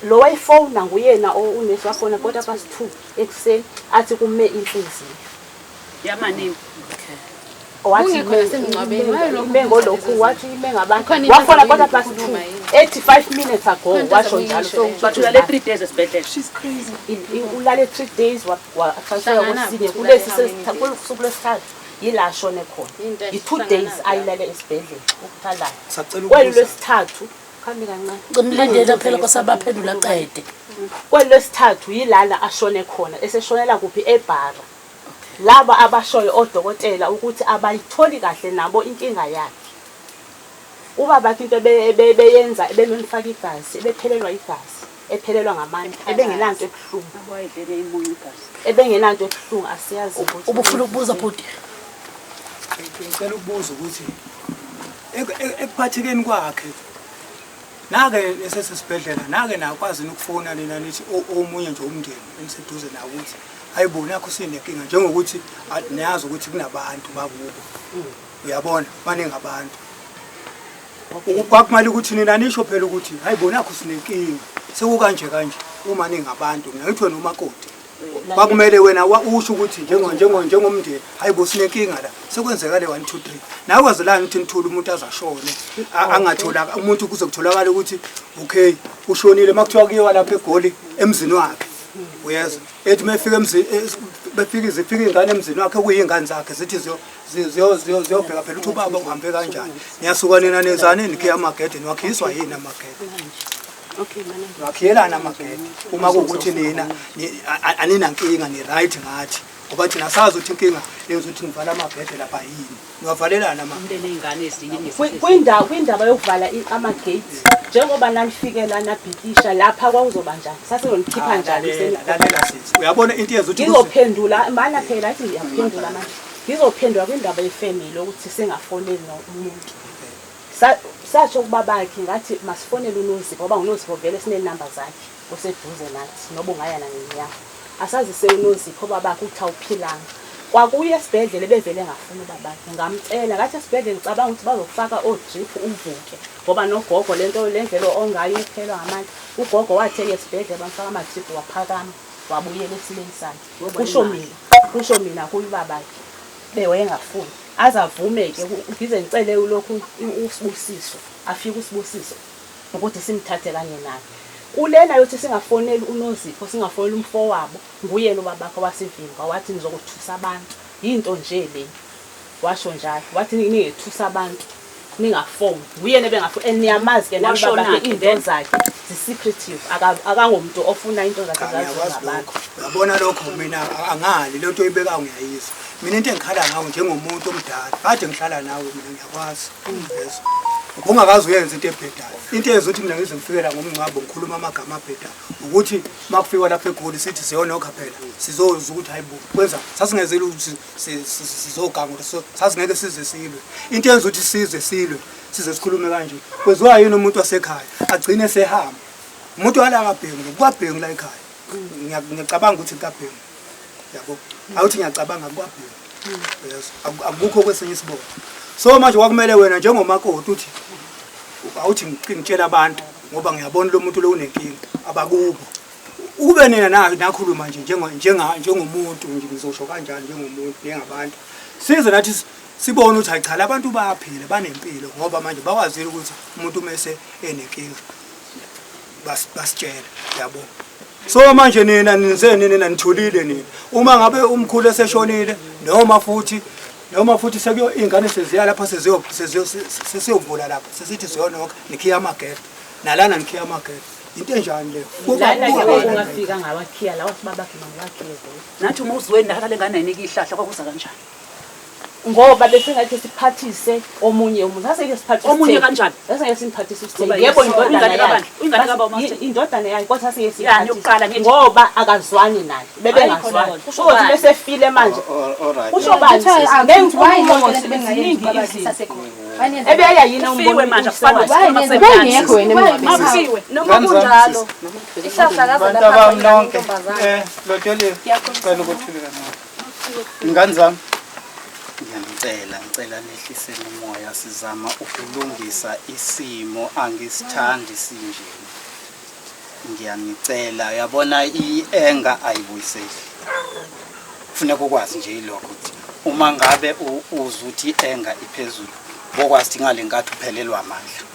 Speaker 5: lo wayifona nguyena unesi wafona 2:15 ekuseni athi kume inhliziyo
Speaker 3: yamanini
Speaker 5: wathi ngolokhu wathi ime ngabantu wafona 2:15 85 minutes ago washo njalo so
Speaker 3: bathula 3 days esibhedlela
Speaker 5: she's crazy ulale 3 days wathasela kwesine kulesi sesuku lesithathu yila shone khona i2 days ayilale esibhedlela ukuthalayo kwelesithathu khambi kancane
Speaker 4: ngimlindela phela kwasabaphendula qede
Speaker 5: kwelesithathu yilala ashone khona eseshonela kuphi eBhara laba abashoyo odokotela ukuthi abayitholi kahle nabo inkinga yakhe ubaba into beyenza bemfaka igazi ebephelelwa igazi ephelelwa ngamandla ebengenanto ebuhlungu
Speaker 3: abayidlele imunyu igazi
Speaker 5: ebengenanto ebuhlungu asiyazi
Speaker 4: ubufuna ukubuza bhuti
Speaker 10: ngicela ukubuza ukuthi ekuphathekeni kwakhe nake esesibhedlela nake nakwazi ukufona nina nithi omunye nje umndeni eniseduze nawo ukuthi ayibona yakho sinenkinga njengokuthi niyazi ukuthi kunabantu bakubo uyabona baningi abantu kwakumali ukuthi nina nisho phela ukuthi ayibona yakho sinenkinga sekukanje uma ningabantu ngiyithwe nomakoti kwakumele wena usho ukuthi njengomndeni hayibo sinenkinga la sekwenzeka le 1 2 3 nawe kwazilana ukuthi nithule umuntu azashone angathola umuntu kuze kutholakala ukuthi okay ushonile makuthiwa kuyiwa lapha eGoli emzini wakhe uyeza ethi mefika emzini zifika ingane emzini wakhe kuyingane zakhe zithi ziyobheka phela ukuthi ubaba uhambe kanjani niyasuka nina nezane nikhe amagede niwakhiswa yini amagede
Speaker 5: okay mana
Speaker 10: wakhiyelana amagede uma kuukuthi nina anina nkinga ni right ngathi ngoba thina sazi ukuthi inkinga lenza ukuthi nivala amagede lapha yini niwavalelana
Speaker 3: umndeni ingane ezinye
Speaker 5: kwindaba yokuvala ama-gate njengoba nanifikela nabhikisha lapha kwawuzoba njani sasezonikhipha njani
Speaker 10: uyabona into yenza ukuthi
Speaker 5: ngizophendula mana phela athi ngiyaphendula manje ngizophendula kwindaba yefamily ukuthi singafoneli nomuntu sasho kubabakhe ngathi masifonele uNozipho ngoba uNozipho vele sinenamba zakhe oseduze nathi noba ungaya nangenyanga asazise uNozipho babakhe uthi awuphilanga kwakuye esibhedlela bevele ngafuna babakhe ngamcela ngathi esibhedlela ngicabanga ukuthi bazofaka odrip uvuke ngoba nogogo lento lendlela ongayo uphelwa ngamandla ugogo watheke esibhedlela bamfaka amadrip waphakama wabuyela esileni sakhe kusho mina kuyibabakhe bewayengafuni azavumeke ngize ngicele ulokhu usibusiso afike usibusiso ukuthi simthathe kanye naye kulena yothi singafoneli uNozipho singafoneli umfowabo nguyena ubabakho wasivimba wathi ngizokuthusa abantu into nje le washo njalo wathi ningethusa abantu ningafoni nguyena bengafoni eniyamazi ke nababakhe into zakhe secretive akangomuntu ofuna into zakhe zabantu
Speaker 10: uyabona lokho mina angali lento oyibeka ngiyayizwa mina into engikhala ngawo njengomuntu omdala kade ngihlala nawe mina ngiyakwazi yes ungakazi uyenza into ebhedayo into eyenza ukuthi mina ngize ngifikela ngomncwabo ngikhuluma amagama abhedayo ukuthi makufika lapha eGoli sithi siyonokha phela sizozwa ukuthi hayibo kwenza sasingezeli ukuthi sizoganga sasingeke size silwe into eyenza ukuthi size sikhulume kanje kweziwa yini umuntu wasekhaya agcine sehamba umuntu wala kaBhengu kwaBhengu la ekhaya ngiyacabanga ukuthi kaBhengu yabo awuthi ngiyacabanga kwaBhengu yes akukho kwesinye isibongo so manje kwakumele wena njengomakoti uthi awuthi ngitshela abantu ngoba ngiyabona lo muntu lo unenkinga abakubo ube nina nakhuluma nje njengomuntu nje ngizosho kanjani njengomuntu njengabantu size nathi sibone ukuthi cha abantu bayaphila banempilo ngoba manje bakwazile ukuthi umuntu mase enenkinga basitshela yabo so manje nina nitholile nina uma ngabe umkhulu eseshonile noma futhi sekuyo ingane seziya lapha sesiyovula lapha sesithi siyonokha nikhiya amagede nalana nikhiya amagede into enjani leyo
Speaker 5: ungafika ngawakhiya lawa sibabakhe ngawakhiya
Speaker 3: nathi uma uzweni nakala lengane ayiniki ihlahla kwakuza kanjani
Speaker 5: ngoba bese ngathi siphathise omunye umuntu saseke siphathise
Speaker 3: omunye kanjani
Speaker 5: saseke simphathise usithenge yebo indodana yakhe kodwa saseke siphathise ngoba akazwani naye bebengazwani kusho ukuthi bese file manje kusho bathi ngenkumo sibeziningi izinto ebeya yini umbone manje
Speaker 3: afana
Speaker 5: mafiwe noma kunjalo
Speaker 2: ihlahla kaza lapha nonke lotele ngicela ukuthuleka nawe ingane zami ngicela nehliseni umoya sizama ukulungisa isimo angisithandi sinje ngiyangicela yabona ienga ayibuyiseli kufuneka ukwazi nje ilokho ukuthi uma ngabe uzuthi ienga iphezulu bokwazi ngale ngathi uphelelwa amandla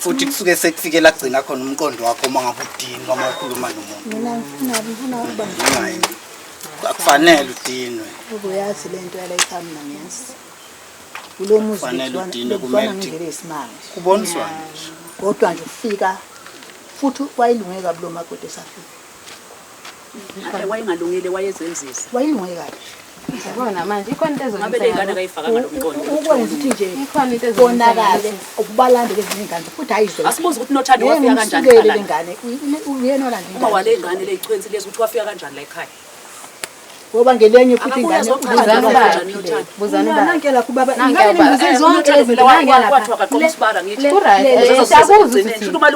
Speaker 2: futhi kusuke sekufikela gcina khona umqondo wakho uma ngabe udini uma ukhuluma nomuntu
Speaker 11: mina ngifuna ukuba
Speaker 2: akufanele udinwe
Speaker 11: uyazi lento yala ikhami nangiyasi kulo muzi
Speaker 2: kufanele udinwe
Speaker 11: kumele ngivele isimanga
Speaker 2: kuboniswa
Speaker 11: kodwa nje ufika futhi wayilunge kabi lo makoti esafika
Speaker 3: wayingalungile wayezenzisa
Speaker 11: wayilunge kabi
Speaker 9: Yabona manje ikhona into
Speaker 3: ngabe lengane kayifaka ngalomqondo
Speaker 11: ukwenza ukuthi nje
Speaker 9: ikhona into
Speaker 11: bonakale ukubalanda lezi ngane futhi ayizwe
Speaker 3: asibuze ukuthi nothando wafika kanjani
Speaker 11: la ngane uyena ola
Speaker 3: uma wale ngane leyichwenzi lezi ukuthi wafika kanjani la ekhaya
Speaker 11: ngoba ngelenye futhi ingane
Speaker 9: buzana
Speaker 11: nanke la kubaba
Speaker 3: ngane zonke lezi ngane kwathiwa kaqoma isibara ngithi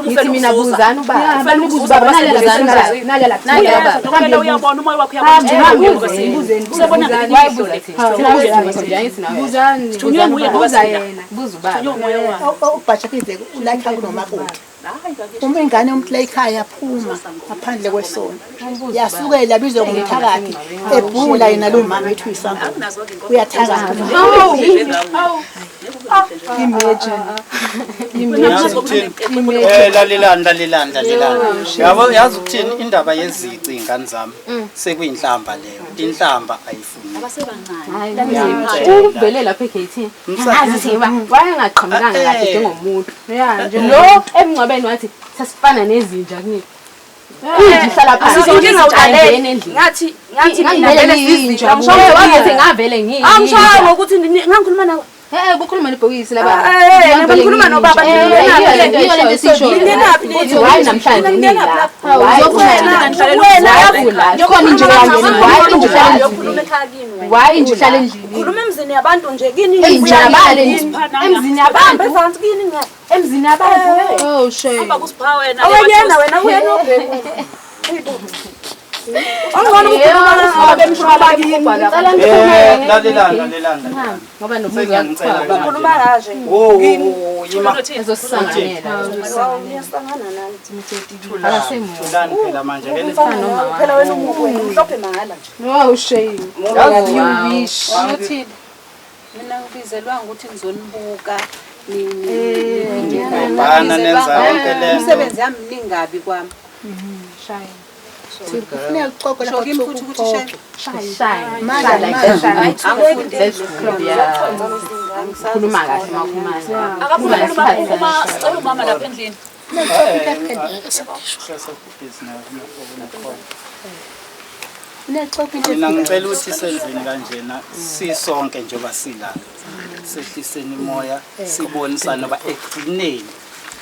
Speaker 9: ngithi mina buzana ubaba fanele ubuze ubaba
Speaker 3: nala uyabona umoya wakho uyabona usebona
Speaker 11: ubhashakile ulakha kunomakoti uma ingane umthla ekhaya phuma ngaphandle kwesona yasukela bizwe ngomthakathi ebhula yena lo mama ethu isamba uyathaka
Speaker 2: lalelanda yabo yazi ukuthini indaba yezici ingane zami sekuyinhlamba leyo inhlamba ayifuni
Speaker 9: uvele lapha eGate ngazi siba wayengaqhamukanga kahle njengomuntu lo emncwabeni wathi sasifana nezinja kunini ngihlala phansi
Speaker 3: ngathi
Speaker 9: ngivele ngizinja ngisho ngavele ngiyi
Speaker 3: angisho ukuthi ngikhuluma nawe
Speaker 9: kukhuluma nebhokisi laba
Speaker 3: ngikhuluma nobaba
Speaker 9: iyo lento esisho hayi namhlanje ngila
Speaker 3: wena
Speaker 9: khona nje why nje uhlala endlini
Speaker 3: khuluma emzini yabantu nje kini
Speaker 9: emzini yabantu
Speaker 3: phansi kini ngathi
Speaker 9: emzini yabantu oh shame
Speaker 3: aba kusipha wena wena obheka angona ukukhuluma bemshwa bakini
Speaker 2: lalelanda
Speaker 9: ngoba nobuzo yakho
Speaker 3: ukhuluma kaje
Speaker 9: ezosisanganyela
Speaker 3: uyasangana nani
Speaker 2: thulani phela manje ke
Speaker 3: phela wena umhlophe mahala nje
Speaker 9: wow shame you wish
Speaker 5: uthini mina ngibizelwa ukuthi ngizonibuka
Speaker 2: bana nenza yonke le
Speaker 5: umsebenzi yami ningabi kwami
Speaker 9: shine
Speaker 11: kufuneka uxoxe lapha ukuthi
Speaker 9: khuluma kahle makhumana
Speaker 3: akakhuluma sicela umama lapha endlini
Speaker 2: mina ngicela ukuthi senzeni kanjena sisonke njengoba silala sehliseni imoya sibonisana ngoba ekugcineni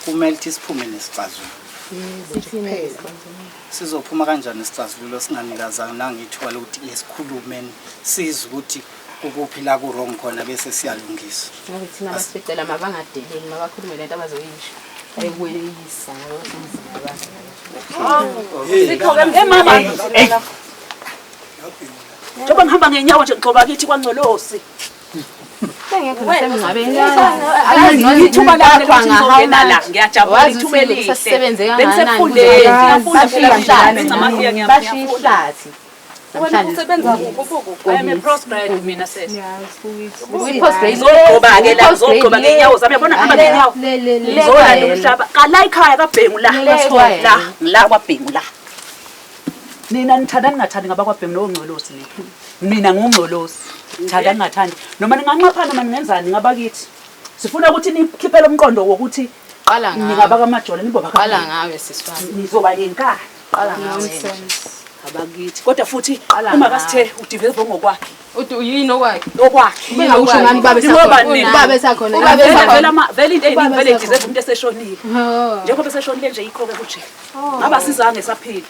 Speaker 2: kumele ukuthi siphume nesixazululo sizophuma kanjani isixazululo singanikazanga nangithuba lokuthi esikhulumeni siza ukuthi ukuphi la ku wrong khona bese siyalungisa
Speaker 9: ngoba thina basicela mabangadeleli mabakhulume lento abazoyisho ayikuyisa
Speaker 3: mama njengoba ngihamba ngenyawo nje ngixoba kithi kwaNgcolosi ithuba lakho ngizongena la ngiyajabula ithuba elihle bengifundele
Speaker 9: bashihlathi
Speaker 3: wena usebenza kuphi I am a postgrad mina sesi
Speaker 9: ngizogqoba
Speaker 3: ke la ngizogqoba ngenyawo zami yabona hamba ngenyawo ngizolanda umhlaba kala ekhaya kaBhengu la kwaBhengu la nina nithanda ningathandi ngaba kwaBhengu noNgcolosi mina ngungcolosi thanda ningathandi noma ninganqaphana noma ningenzani ngaba kithi sifuna ukuthi nikhiphele umqondo wokuthi
Speaker 9: qala ngawe
Speaker 3: ningaba kamajola niboba
Speaker 9: qala ngawe sisifana
Speaker 3: nizoba yenkani
Speaker 9: qala ngawe
Speaker 3: abakithi kodwa futhi uma kasithe udive ngokwakhe
Speaker 9: uyini okwakhe
Speaker 3: bengakusho ngani
Speaker 9: baba esakhona
Speaker 3: vele into eyiningi vele idize umuntu eseshonile njengoba eseshonile nje ikho ke kuje ngaba sizange saphila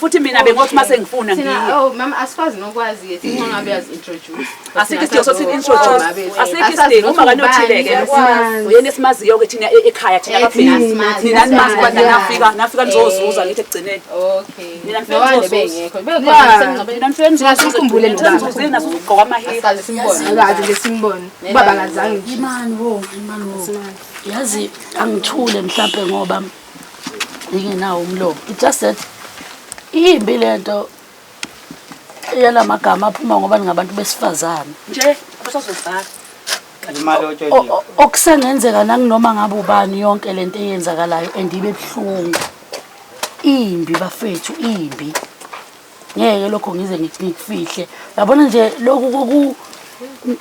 Speaker 3: futhi mina bengothi mase ngifuna
Speaker 9: Thina oh mama asifazi nokwazi yethu inqonqabe yazi-introduce.
Speaker 3: Asikho isidingo sokuthi introduce. Asikho isidingo uma kanothile-ke uyena esimaziyo-ke thina ekhaya thina abafeni. Nina nimazi kuba nafika nizozuza ngithi ekugcineni.
Speaker 9: Okay.
Speaker 3: Nina nifike
Speaker 9: bengekho. Nina
Speaker 3: nifike
Speaker 9: nizosikhumbule lo baba.
Speaker 3: nizozuzeni nasugqoka amahiri.
Speaker 9: Asazi simbone. Akazi ngesimbone. Ubaba kazange
Speaker 4: Imani wo. Yazi angithule mhlambe ngoba nginawo umlomo. It just that imbi lento yalamagama aphuma ngoba ngabantu besifazane
Speaker 3: nje abasazozala
Speaker 2: imali otsheliwe
Speaker 4: okusengenzeka nanginoma ngabe ubani yonke lento eyenzakalayo endibe buhlungu imbi bafethu imbi ngeke lokho ngize ngikufihle yabona nje lokhu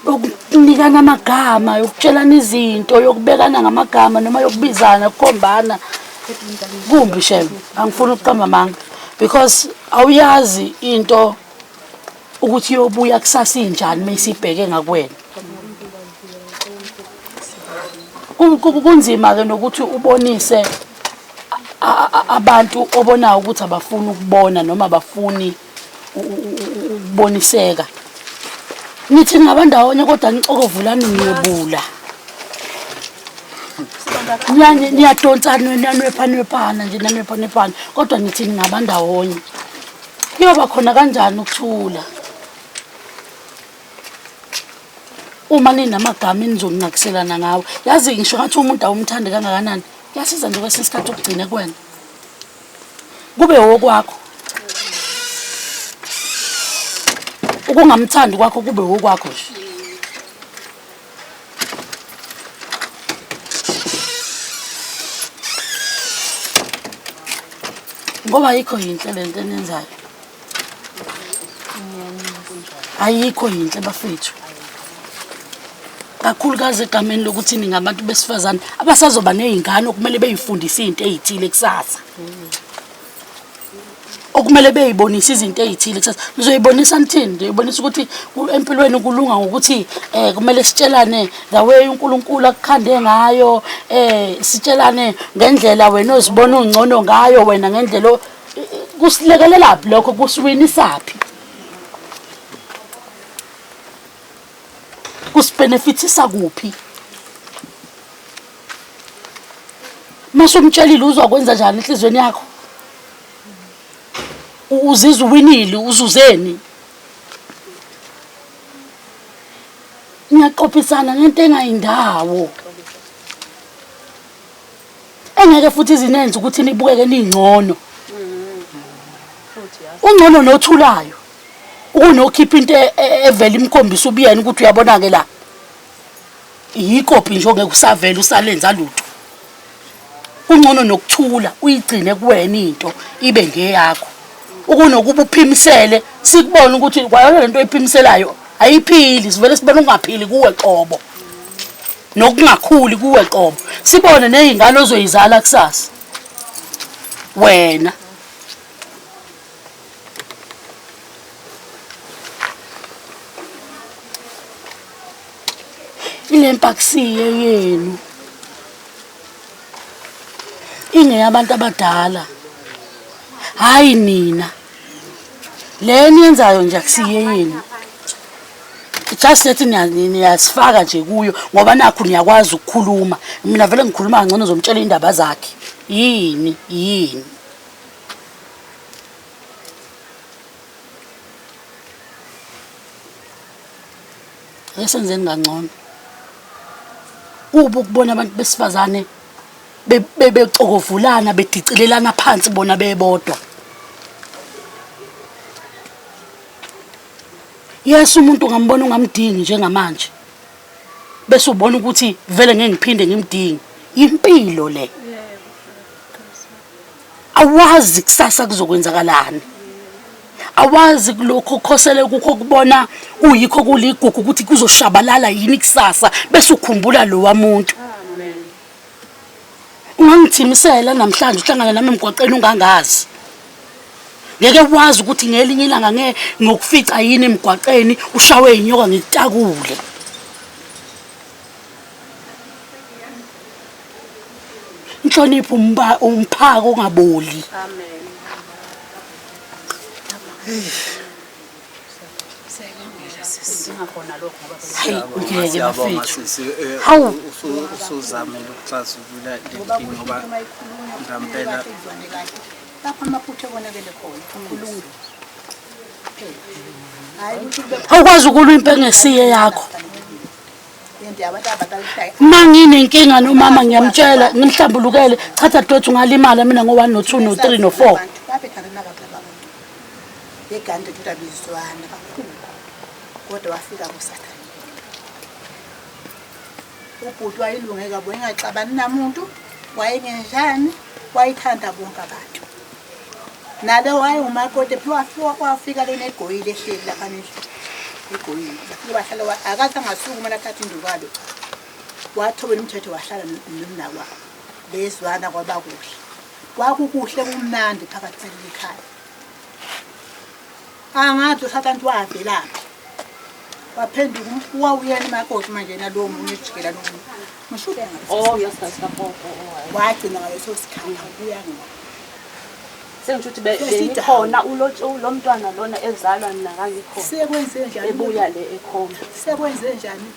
Speaker 4: ukunikana amagama yokutshelana izinto yokubekana ngamagama noma yokubizana ukukhombana kumbi shem angifuni ukuqamba manga because awuyazi into ukuthi yobuya kusasa injani mayisibheke ngakwena kunzima ke nokuthi ubonise abantu obonayo ukuthi abafuni ukubona noma abafuni ukuboniseka nithi ngabandawonye kodwa ngixokovulana ngiyebula niyadonsana nanwephana nje nanwephana kodwa nithi ngabandawonye kuyoba khona kanjani ukuthula uma ninamagama enizoninakiselana ngawo yazi ngisho ngathi umuntu awumthandi kangakanani yasiza nje kwesinye isikhathi ukugcine kwena kube wokwakho ukungamthandi kwakho kube wokwakho nje ngoba ayikho yinhle lento enenzayo ayikho yinhle bafethu kakhulukazi egameni lokuthi ningabantu besifazane abasazoba nezingane okumele beyifundise izinto ezithile kusasa okumele beyibonise izinto ezithile kusasa nizoyibonisa nithini ngizoyibonisa ukuthi empilweni kulunga ngokuthi kumele sitshelane the way uNkulunkulu akukhande ngayo sitshelane ngendlela wena ozibona ungcono ngayo wena ngendlela kusilekelela lokho kusiwinisaphi kusibenefitisa kuphi masumtshelile uzokwenza njani enhlizweni yakho uzizwa uwinile uzuzeni ngiyaqophisana ngento engayindawo engeke futhi izinenze ukuthi nibukeke ningcono ungcono nothulayo ukunokhipha into evela imkhombisa ubiyena ukuthi uyabona ke la yikopi nje ongeke usavela usalenza lutho ungcono nokuthula uyigcine kuwena into ibe ngeyakho ukunokuba uphimisele sikubona ukuthi kwayona lento oyiphimiselayo ayiphili sivele sibone ungaphili kuwe qobo nokungakhuli kuwe qobo sibone nezingane ozoyizala kusasa wena ilempakisiye yenu ingeyabantu abadala hayi nina leni yenzayo nje akusiye yenu just that niyasifaka nje kuyo ngoba nakho niyakwazi ukukhuluma mina vele ngikhuluma ngcono uzomtshela indaba zakhe yini esenzeni kangcono kubo ukubona abantu besifazane becokovulana bedicilelana phansi bona bebodwa yes umuntu ngambona ungamdingi njengamanje bese ubona ukuthi vele ngeke ngiphinde ngimdingi impilo le awazi kusasa kuzokwenzakalani awazi lokho khosele kukho kubona uyikho kuligugu ukuthi kuzoshabalala yini kusasa bese ukhumbula lo wamuntu ungangithimisela namhlanje uhlangana nami emgwaqeni ungangazi ngeke wazi ukuthi ngelinye ilanga ngokufica yini emgwaqeni ushawe inyoka ngitakule inhlonipho umphako ongaboli
Speaker 3: singakhona lokho ngoba
Speaker 4: ngeke
Speaker 2: Siyabonga
Speaker 4: bafethu.
Speaker 2: sisi
Speaker 4: Hawu.
Speaker 2: usuzamile ukuxazulula le nkinga ngoba ngampela
Speaker 11: lapha amaphutha ebonakele khona ukhulunga hayi ukuthi kube
Speaker 4: Awukwazi ukulwa impengesiye yakho.
Speaker 11: into yabantu abadala
Speaker 4: Manginenkinga nomama ngiyamtshela ngimhlambulukele chaza dodwa ungalimala mina ngo1 no2 no3 no4.
Speaker 11: baphetha egande tutabizwana kakhulu kodwa wafika kusathana ubhuti wayilunge kabo engaxabani namuntu wayengenjani wayithanda bonke abantu nalo wayengumakoti wafika lona egoyile ehleli lapha egoyile bahlala akathi angasuku mina athatha indukalo wathobela umthetho wahlala nomnakwabo bezwana kwaba kuhle kwakukuhle kumnandi phakathi ekhaya angathi usatantu wavelaphi waphenduka wawuyena emakoti manje nalowo munye ejikela lo mushuke wagcina ngaleso sikhathi ubuya
Speaker 5: sengisho ukuthi benikhona lo mntwana lona ezalwa mina ngangikhona
Speaker 11: sekwenze njani
Speaker 5: ebuya le ekhona
Speaker 11: sekwenze njani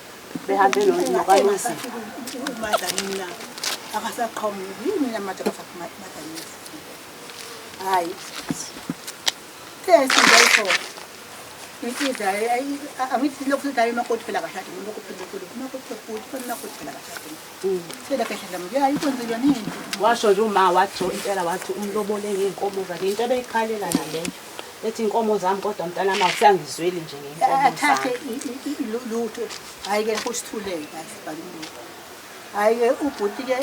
Speaker 5: behambe nokalusi
Speaker 11: umadlani na akasaqhamuki yini namanje akasaphuma madlani hayi tesi ngayikho Ngithi angithi lokhu ngayo makoti phela kashadi lokhu phela makoti futhi makoti phela kashadi sela kashadi manje ikonzilwa nini
Speaker 5: washo nje uma wathi impela wathi umlobole ngeenkomo zakhe into ebeyikhalela naleyo ethi inkomo zami kodwa mntana mama usiyangizweli nje ngeenkomo
Speaker 11: athathe lutho ayike kusithuleke asibhalini ayike ubhuti ke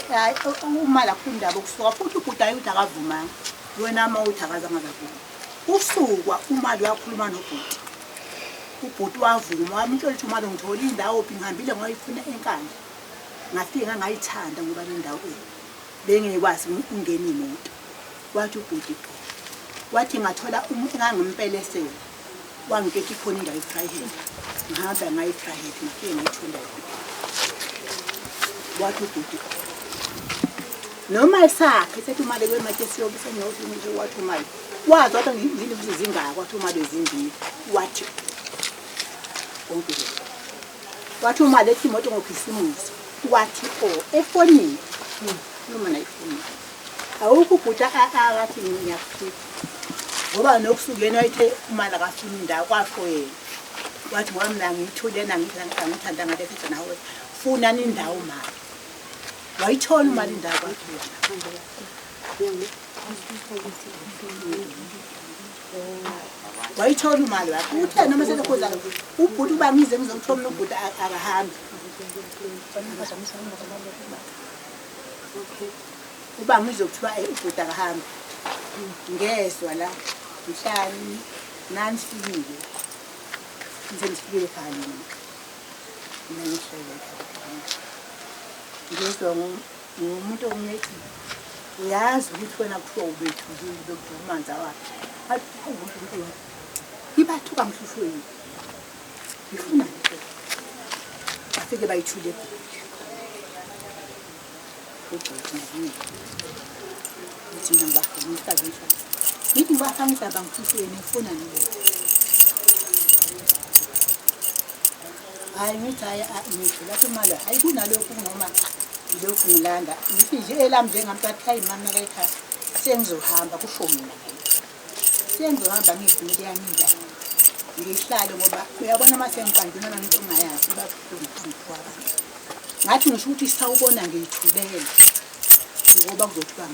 Speaker 11: uma lapho indaba kusuka futhi ubhuti ayuthi akavumanga wena ama uthakaza ngazavuma usukwa umali wakhuluma nobhuti ubhuti wavuma wami into lethi umali ngithola indawo ngihambile ngoyifuna enkandla ngafika ngayithanda ngoba le ndawo bengekwazi ungena imoto wathi ubhuti wathi ngathola ngangimpelesela wangikethe khona indawo eprivate ngihamba ngayi-private ngifike ngayithula wathi ubhuti noma isakhe sethi umali kwemakesiyobe sengiyothi wathi umali wazi wathi ngizile zingaka wathi umali ezimbili wathi wathi umali ethi imoto ngokhisimusi wathi efonini noma nayifoni awukho ubhuta akathi ngiyakuphika ngoba nokusukeni wayithe umali akafuni indawo kwasho yena wathi ngoba mina ngiyithule ngithanda ngale futhi nawe funa indawo mali wayithola imali indawo kwakhe wayithola imali wakhe uthe noma selekhoza ubhuti uba ngize ngizomthola ubhuti akahambi uba ngizokuthiwa ubhuti akahambi ngezwa la mhlani nani sifikile ngisengifikile khali mina ngihlele ngezwa ngumuntu omnyethi uyazi ukuthi wena kuthiwa ubethu umanza wakhe ibathuka mhlushweni ngifuna afike bayithule ngithi ngibafangisa bangihlushweni ngifuna nile hayi ngithi ngisho lapho imali hayi kunalokhu noma lokhu ngilanda ngithi nje elami njengamntu hayi mama lekhaya sengizohamba kusho mina sengizohamba ngifike yanida ngihlale ngoba uyabona mase ngikandina nento ongayazi babuhlungu abantu ngathi ngisho ukuthi sawubona ngiyithulele ngoba kuzothiwa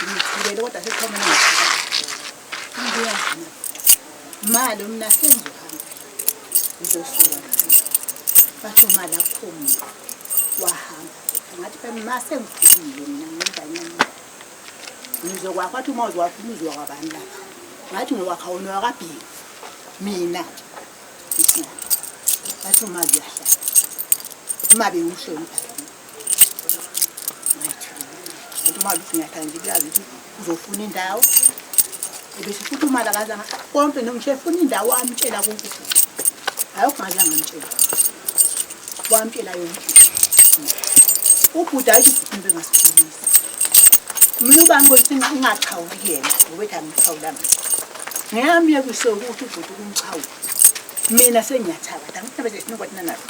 Speaker 11: ngithulele kodwa sekukhona ngiyahamba mali mina sengizohamba ngizosuka batho mali akhona wahamba ngathi phela mase ngikhulile mina nginganyama ngizokwazi wathi uma uzwakhuluzwa kwabani lapha ngathi ngowakhawona wakabheki mina bathi uma ziyahlala uma bewuhlonipha ngathi uma ufunyathanda nje kuyazi ukuthi uzofuna indawo ebese futhi uma lakazanga konke ngisho efuna indawo amtshela konke futhi ayokungazanga ngitshela wamtshela yonke ubhuda ayithi ngibengasiphilisa mina ubani ukuthi ngingachawuli yena ngokuthi angichawulanga ngiyami yakuse ukuthi ubhuti kumchawula mina sengiyathaba ngithabe sinokwathi nalo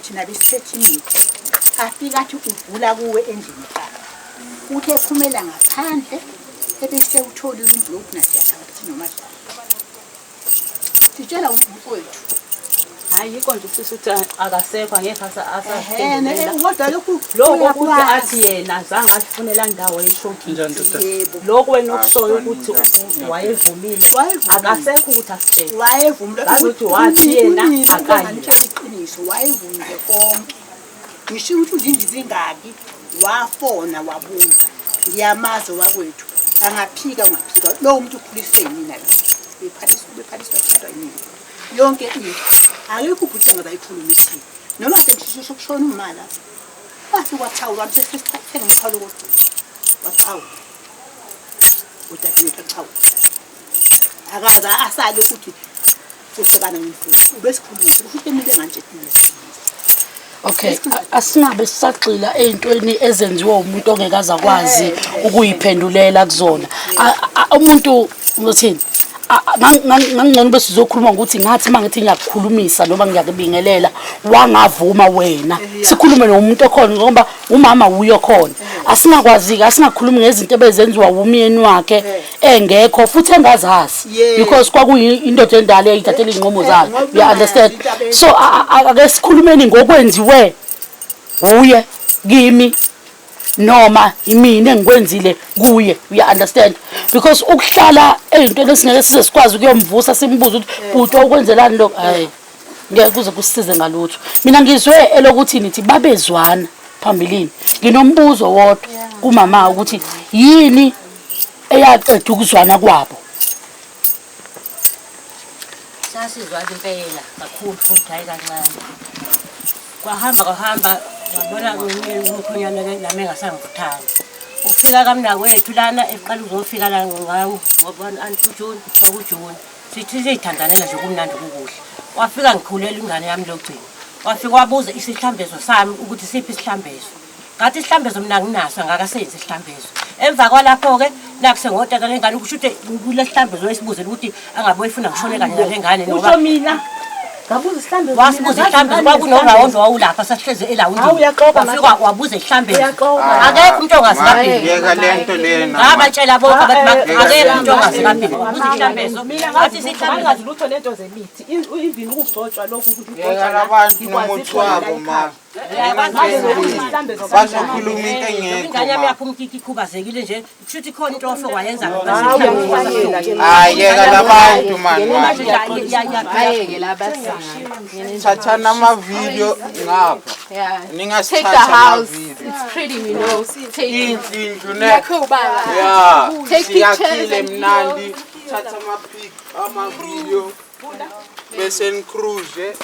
Speaker 11: thina besithini afika athi uvula kuwe endlini yakhe uthe ephumela ngaphandle ebese uthola umuntu lokhu nasiyahamba thina nomadlala sitshela umfowethu
Speaker 5: hayi yikho nje usisi uthi akasekho angeke
Speaker 11: asaphendulela kodwa lokhu
Speaker 5: ukuthi athi yena zange asifunela ndawo eshokile lokho wena okushoyo ukuthi wayevumile akasekho ukuthi asibheke
Speaker 11: wayevumile
Speaker 5: ukuthi wathi yena akayi
Speaker 11: iqiniso wayevumile konke ngisho ukuthi uzindi zingaki wafona wabuza ngiyamazi wakwethu angaphika ngaphika lo muntu ukhulise yini naye bephathiswa kodwa yini yonke into akekho ubhuti angabayikhulumisile noma sekushusho kushona umala bafika wathawula msesithathe ngomthwalo kodwa wathawula udadewethu wathawula akaza asale ukuthi usebana ngimfuthi ubesikhulisa ukuthi emile nganje
Speaker 4: Okay, asingabe sisagxila ezintweni ezenziwa umuntu ongekaza kwazi ukuyiphendulela kuzona. Umuntu ngothini? Ngangcono bese sizokhuluma ukuthi ngathi mangithi ngiyakukhulumisa noma ngiyakubingelela wangavuma wena. Sikhulume nomuntu okhona ngoba umama uyo khona. Asingakwazi asingakhulumi ngezinto ebezenziwa umyeni wakhe engekho futhi engazazi because kwakuyindoda endala eyithathela inqomo zayo. You understand? So ake sikhulumeni ngokwenziwe uye kimi noma imini engikwenzile kuye. You understand? Because ukuhlala ezintweni esingeke size sikwazi ukuyomvusa simbuza ukuthi bhuti ukwenzelani lokho hayi ngeke kuze kusisize ngalutho. Mina ngizwe elokuthi nithi babezwana phambilini. Nginombuzo wodwa kumama ukuthi yini eyaqeda ukuzwana kwabo.
Speaker 12: Sasizwa impela kakhulu futhi hayi kancane. Kwahamba ngabona umkhonyana nami engasangifuthana. Ufika kamnakwethu lana eqala uzofika la ngawo ngoba antuJune kwakuJune. Sithi sithandanela nje kumnandi kukuhle. Wafika ngikhulela ingane yami lokugcina. Wafika wabuza isihlambezo sami ukuthi siphi isihlambezo. Ngathi isihlambezo mina nginaso ngakasenzi isihlambezo. Emva kwalapho ke nakuse ngotata lengane ukushuthi kule sihlambezo esibuzela ukuthi angabe uyifuna ngishone kanye nalengane
Speaker 5: noma mina ngabuza isihlambezo
Speaker 12: wasibuza isihlambezo kwakunorawondo wawulapha sasihleze elawundini wafika wabuza isihlambezo akekho umuntu ongasikaphi
Speaker 1: yeka lento lena
Speaker 12: ngabatshela bonke bathi akekho umuntu ongasikaphi wabuza isihlambezo
Speaker 5: ngathi sihlambezo lutho lento zemithi indini ukugcotshwa lokhu ukuthi
Speaker 1: yeka labantu nomuthi wabo ma bazokhuluma into engekho
Speaker 12: ingane yami yaphuma ikhubazekile nje kushuthi khona into ofo wayenza
Speaker 1: hayi yeka labantu man
Speaker 9: ayeke laba
Speaker 1: thathana amavideo ngapha
Speaker 9: take the house it's pretty you know take
Speaker 1: indlu ne take pictures emnandi thatha amavideo bese ncruise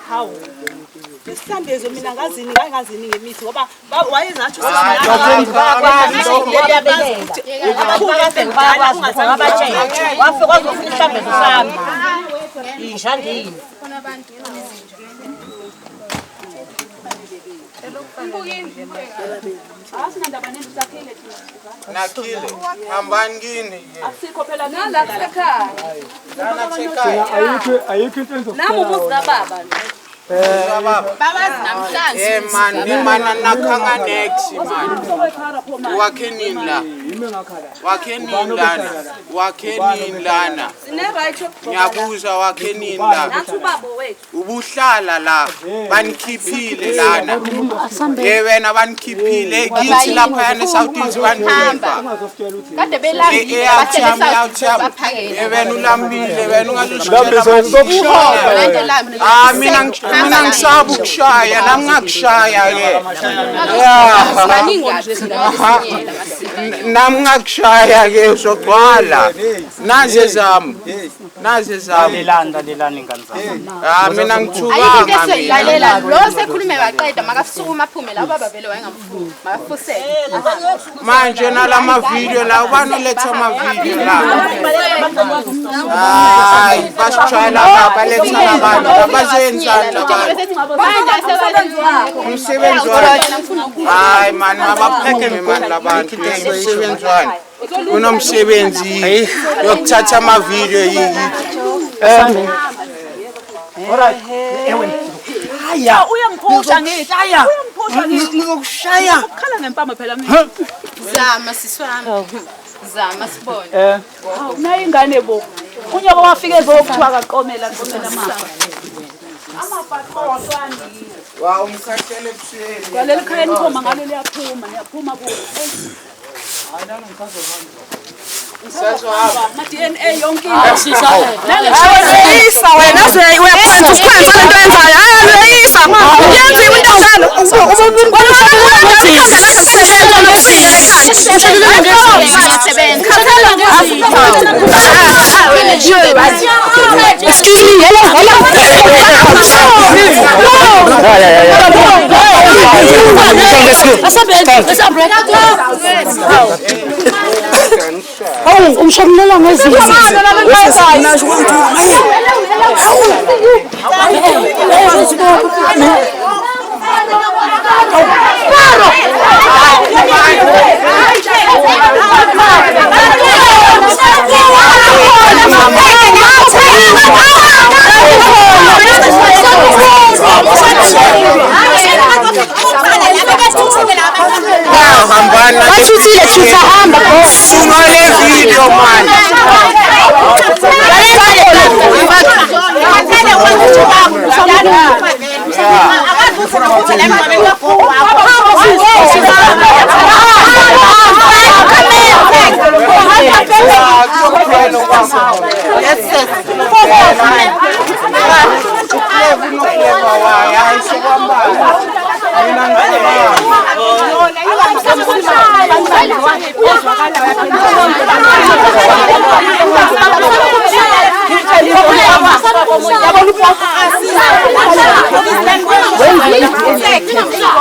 Speaker 5: how isihlambezo mina ngazini ngemithi ngoba wayezathi wafika wazofuna isihlambezo sami ishandini
Speaker 1: nakile hambani kini
Speaker 5: asikho phela
Speaker 8: nala sekhaya
Speaker 10: ayikho into enzo
Speaker 8: nami umuzi kababa
Speaker 9: babazi namhlanje
Speaker 1: mana nakhanga next man wakhenini la wakhenini lana ngiyabuza wakhenini la ubuhlala la banikhiphile lana wena banikhiphile kithi lapha yana South East banihamba
Speaker 9: kade belambile baphakela
Speaker 1: wena ulambile wena ungalishela mina ngisabu ukushaya nami ngakushaya ke nami ngakushaya ke uzogcwala nazi zami
Speaker 2: lelanda ingane zami
Speaker 1: mina ngithukanga
Speaker 9: mina lo sekhulume baqeda makasukuma aphume la baba vele wayengamfuni makafuseke
Speaker 1: manje nalama video la ubani uletha ama video la hayi basitshwayela baletha abantu abazenzani labantu umsebenzi wani hayi mani mabapheke mani labantu umsebenzi wani kunomsebenzi yokuthatha amavidiyo yiki
Speaker 3: haya uyangiphusha ngithi haya
Speaker 1: ngizokushaya
Speaker 3: ukhala ngempama phela mina
Speaker 9: Zama siswami. Zama sibone.
Speaker 3: nayo ingane bo unyoko wafike ezokuthiwa kaqomela mama amabhaqo
Speaker 1: wa umkhahlele ebusweni
Speaker 3: kwaleli khaya nikhoma ngalo niyaphuma bo ma-DNA yonke
Speaker 13: Leyisa wena uyaphanda usikhwenza lento yenzayo Leyisa yenziwe into njalo excuse me hello umshamlela ngezinto
Speaker 1: video man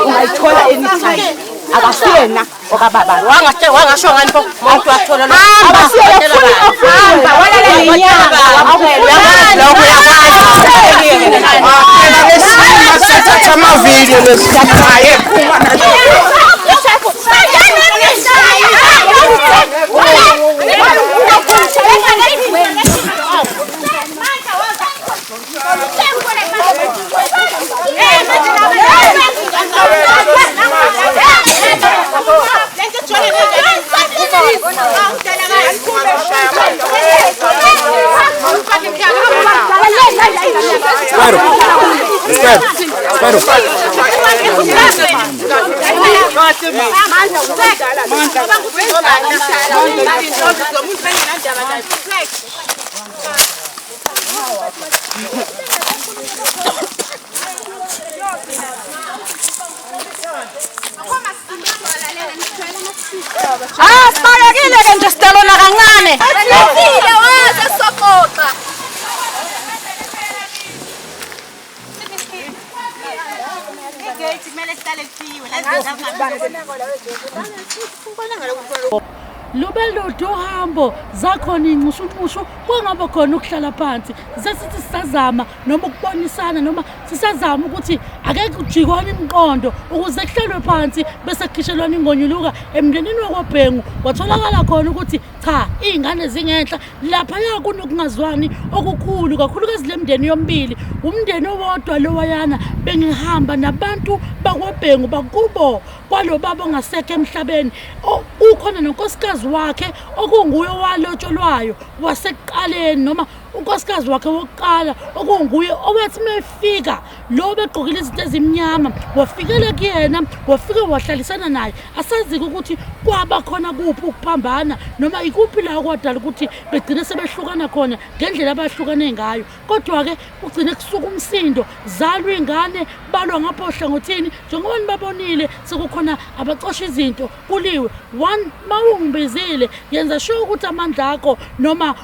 Speaker 5: ungayithola anytime akasiyena okababa wangasho ngani pho umuntu wathola
Speaker 13: sibalekile ke nje sidelona kancane
Speaker 9: Sifile waze sokoqa.
Speaker 4: lube lude uhambo zakhona inxushunxushu kungaba khona ukuhlala phansi sesithi sisazama noma ukubonisana noma sisazama ukuthi ake kujikwane imiqondo ukuze kuhlalwe phansi bese kukhishelwana ingonyuluka emndenini wakwaBhengu watholakala khona ukuthi cha izingane zingenhla lapha yakunokungazwani okukhulu kakhulukazi lemndeni yombili umndeni owodwa lowayana bengihamba nabantu bakwaBhengu bakubo kwalo baba ongasekho emhlabeni ukhona nonkosikazi wakhe okunguye walotsholwayo wasekuqaleni noma unkosikazi wakhe wokuqala okunguye owathi mefika lo begqokile izinto ezimnyama wafikele kuyena wafika wahlalisana naye asazi ukuthi kwaba khona kuphi ukuphambana noma ikuphi la kwadala ukuthi begcine sebehlukana khona ngendlela abahlukane ngayo kodwa ke ugcine kusuka umsindo zalwa ingane balwa ngapho hlangothini njengoba nibabonile sekukhona abacosha izinto kuliwe one mawungibizile yenza sure ukuthi amandla akho noma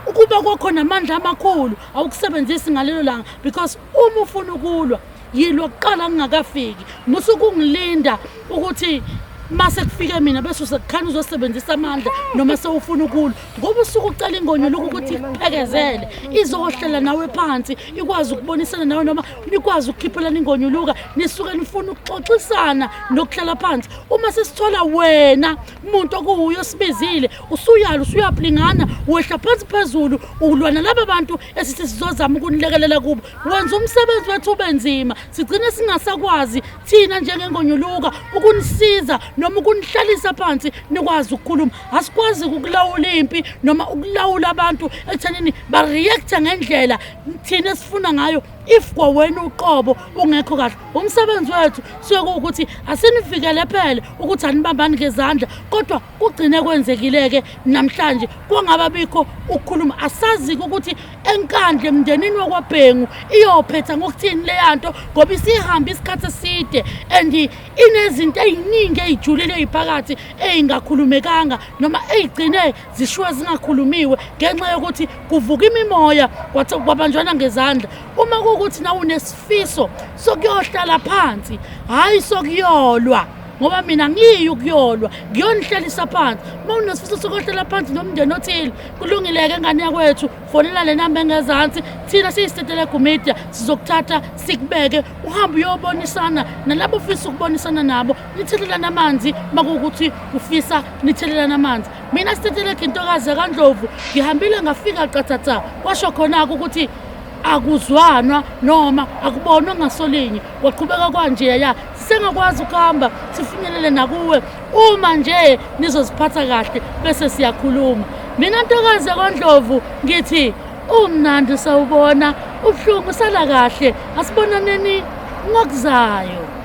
Speaker 4: ukuba kwakhona amandla amakhulu awukusebenzisi ngalelo langa because uma ufuna ukulwa yilwa kuqala ngingakafiki musuku ungilinda ukuthi mase kufike mina bese usekhanya uzosebenzisa amandla noma sewufuna ukulu ngoba usuku ucela ingonyuluka ukuthi iphekezele izohlela nawe phansi ikwazi ukubonisana nawe noma nikwazi ukukhiphelana ingonyuluka nisuke nifuna ukuxoxisana nokuhlala phansi uma sesithola wena umuntu okuyo sibizile usuyaplingana wehla phansi phezulu ulwana laba bantu esithi sizozama ukunilekelela kubo wenza umsebenzi wethu ubenzima sigcine singasakwazi thina njengengonyuluka ukunisiza noma ukunihlalisa phansi nikwazi ukukhuluma asikwazi ukulawula impi noma ukulawula abantu ekuthenini ba react ngendlela thina sifuna ngayo if kwawena uqobo ungekho kahle umsebenzi wethu sokuthi asinivikele phela ukuthi anibambani ngezandla kodwa kugcine kwenzekileke namhlanje kwangaba bikho ukukhuluma asazi ukuthi enkandle emndenini wakwaBhengu iyophetha ngokuthini le yanto ngoba isihamba isikhathi eside and inezinto eziningi ezijulile eziphakathi ezingakhulumekanga noma ezigcine zishuwa zingakhulumiwe ngenxa yokuthi kuvuka imimoya kwabanjwana ngezandla uma ukuthi na unesifiso sokuyohlala phansi hayi sokuyolwa ngoba mina ngiyi ukuyolwa ngiyonihlalisa phansi uma unesifiso sokuhlala phansi nomndeni othile kulungileke ngane yakwethu fonela le namba engezansi thina siyisithetele kumedia sizokuthatha sikubeke uhambe uyobonisana nalabo ufisa ukubonisana nabo nithelelana amanzi makukuthi ufisa nithelelana amanzi mina sithetele intokazi kaNdlovu ngihambile ngafika qathatha kwasho khona ukuthi akuzwanwa noma akubonwa ngasolinye waqhubeka kanje ya sengakwazi ukuhamba sifinyelele nakuwe uma nje nizoziphatha kahle bese siyakhuluma mina ntokazi kaNdlovu ngithi umnandi sawubona ubuhlungu sala kahle asibonaneni ngokuzayo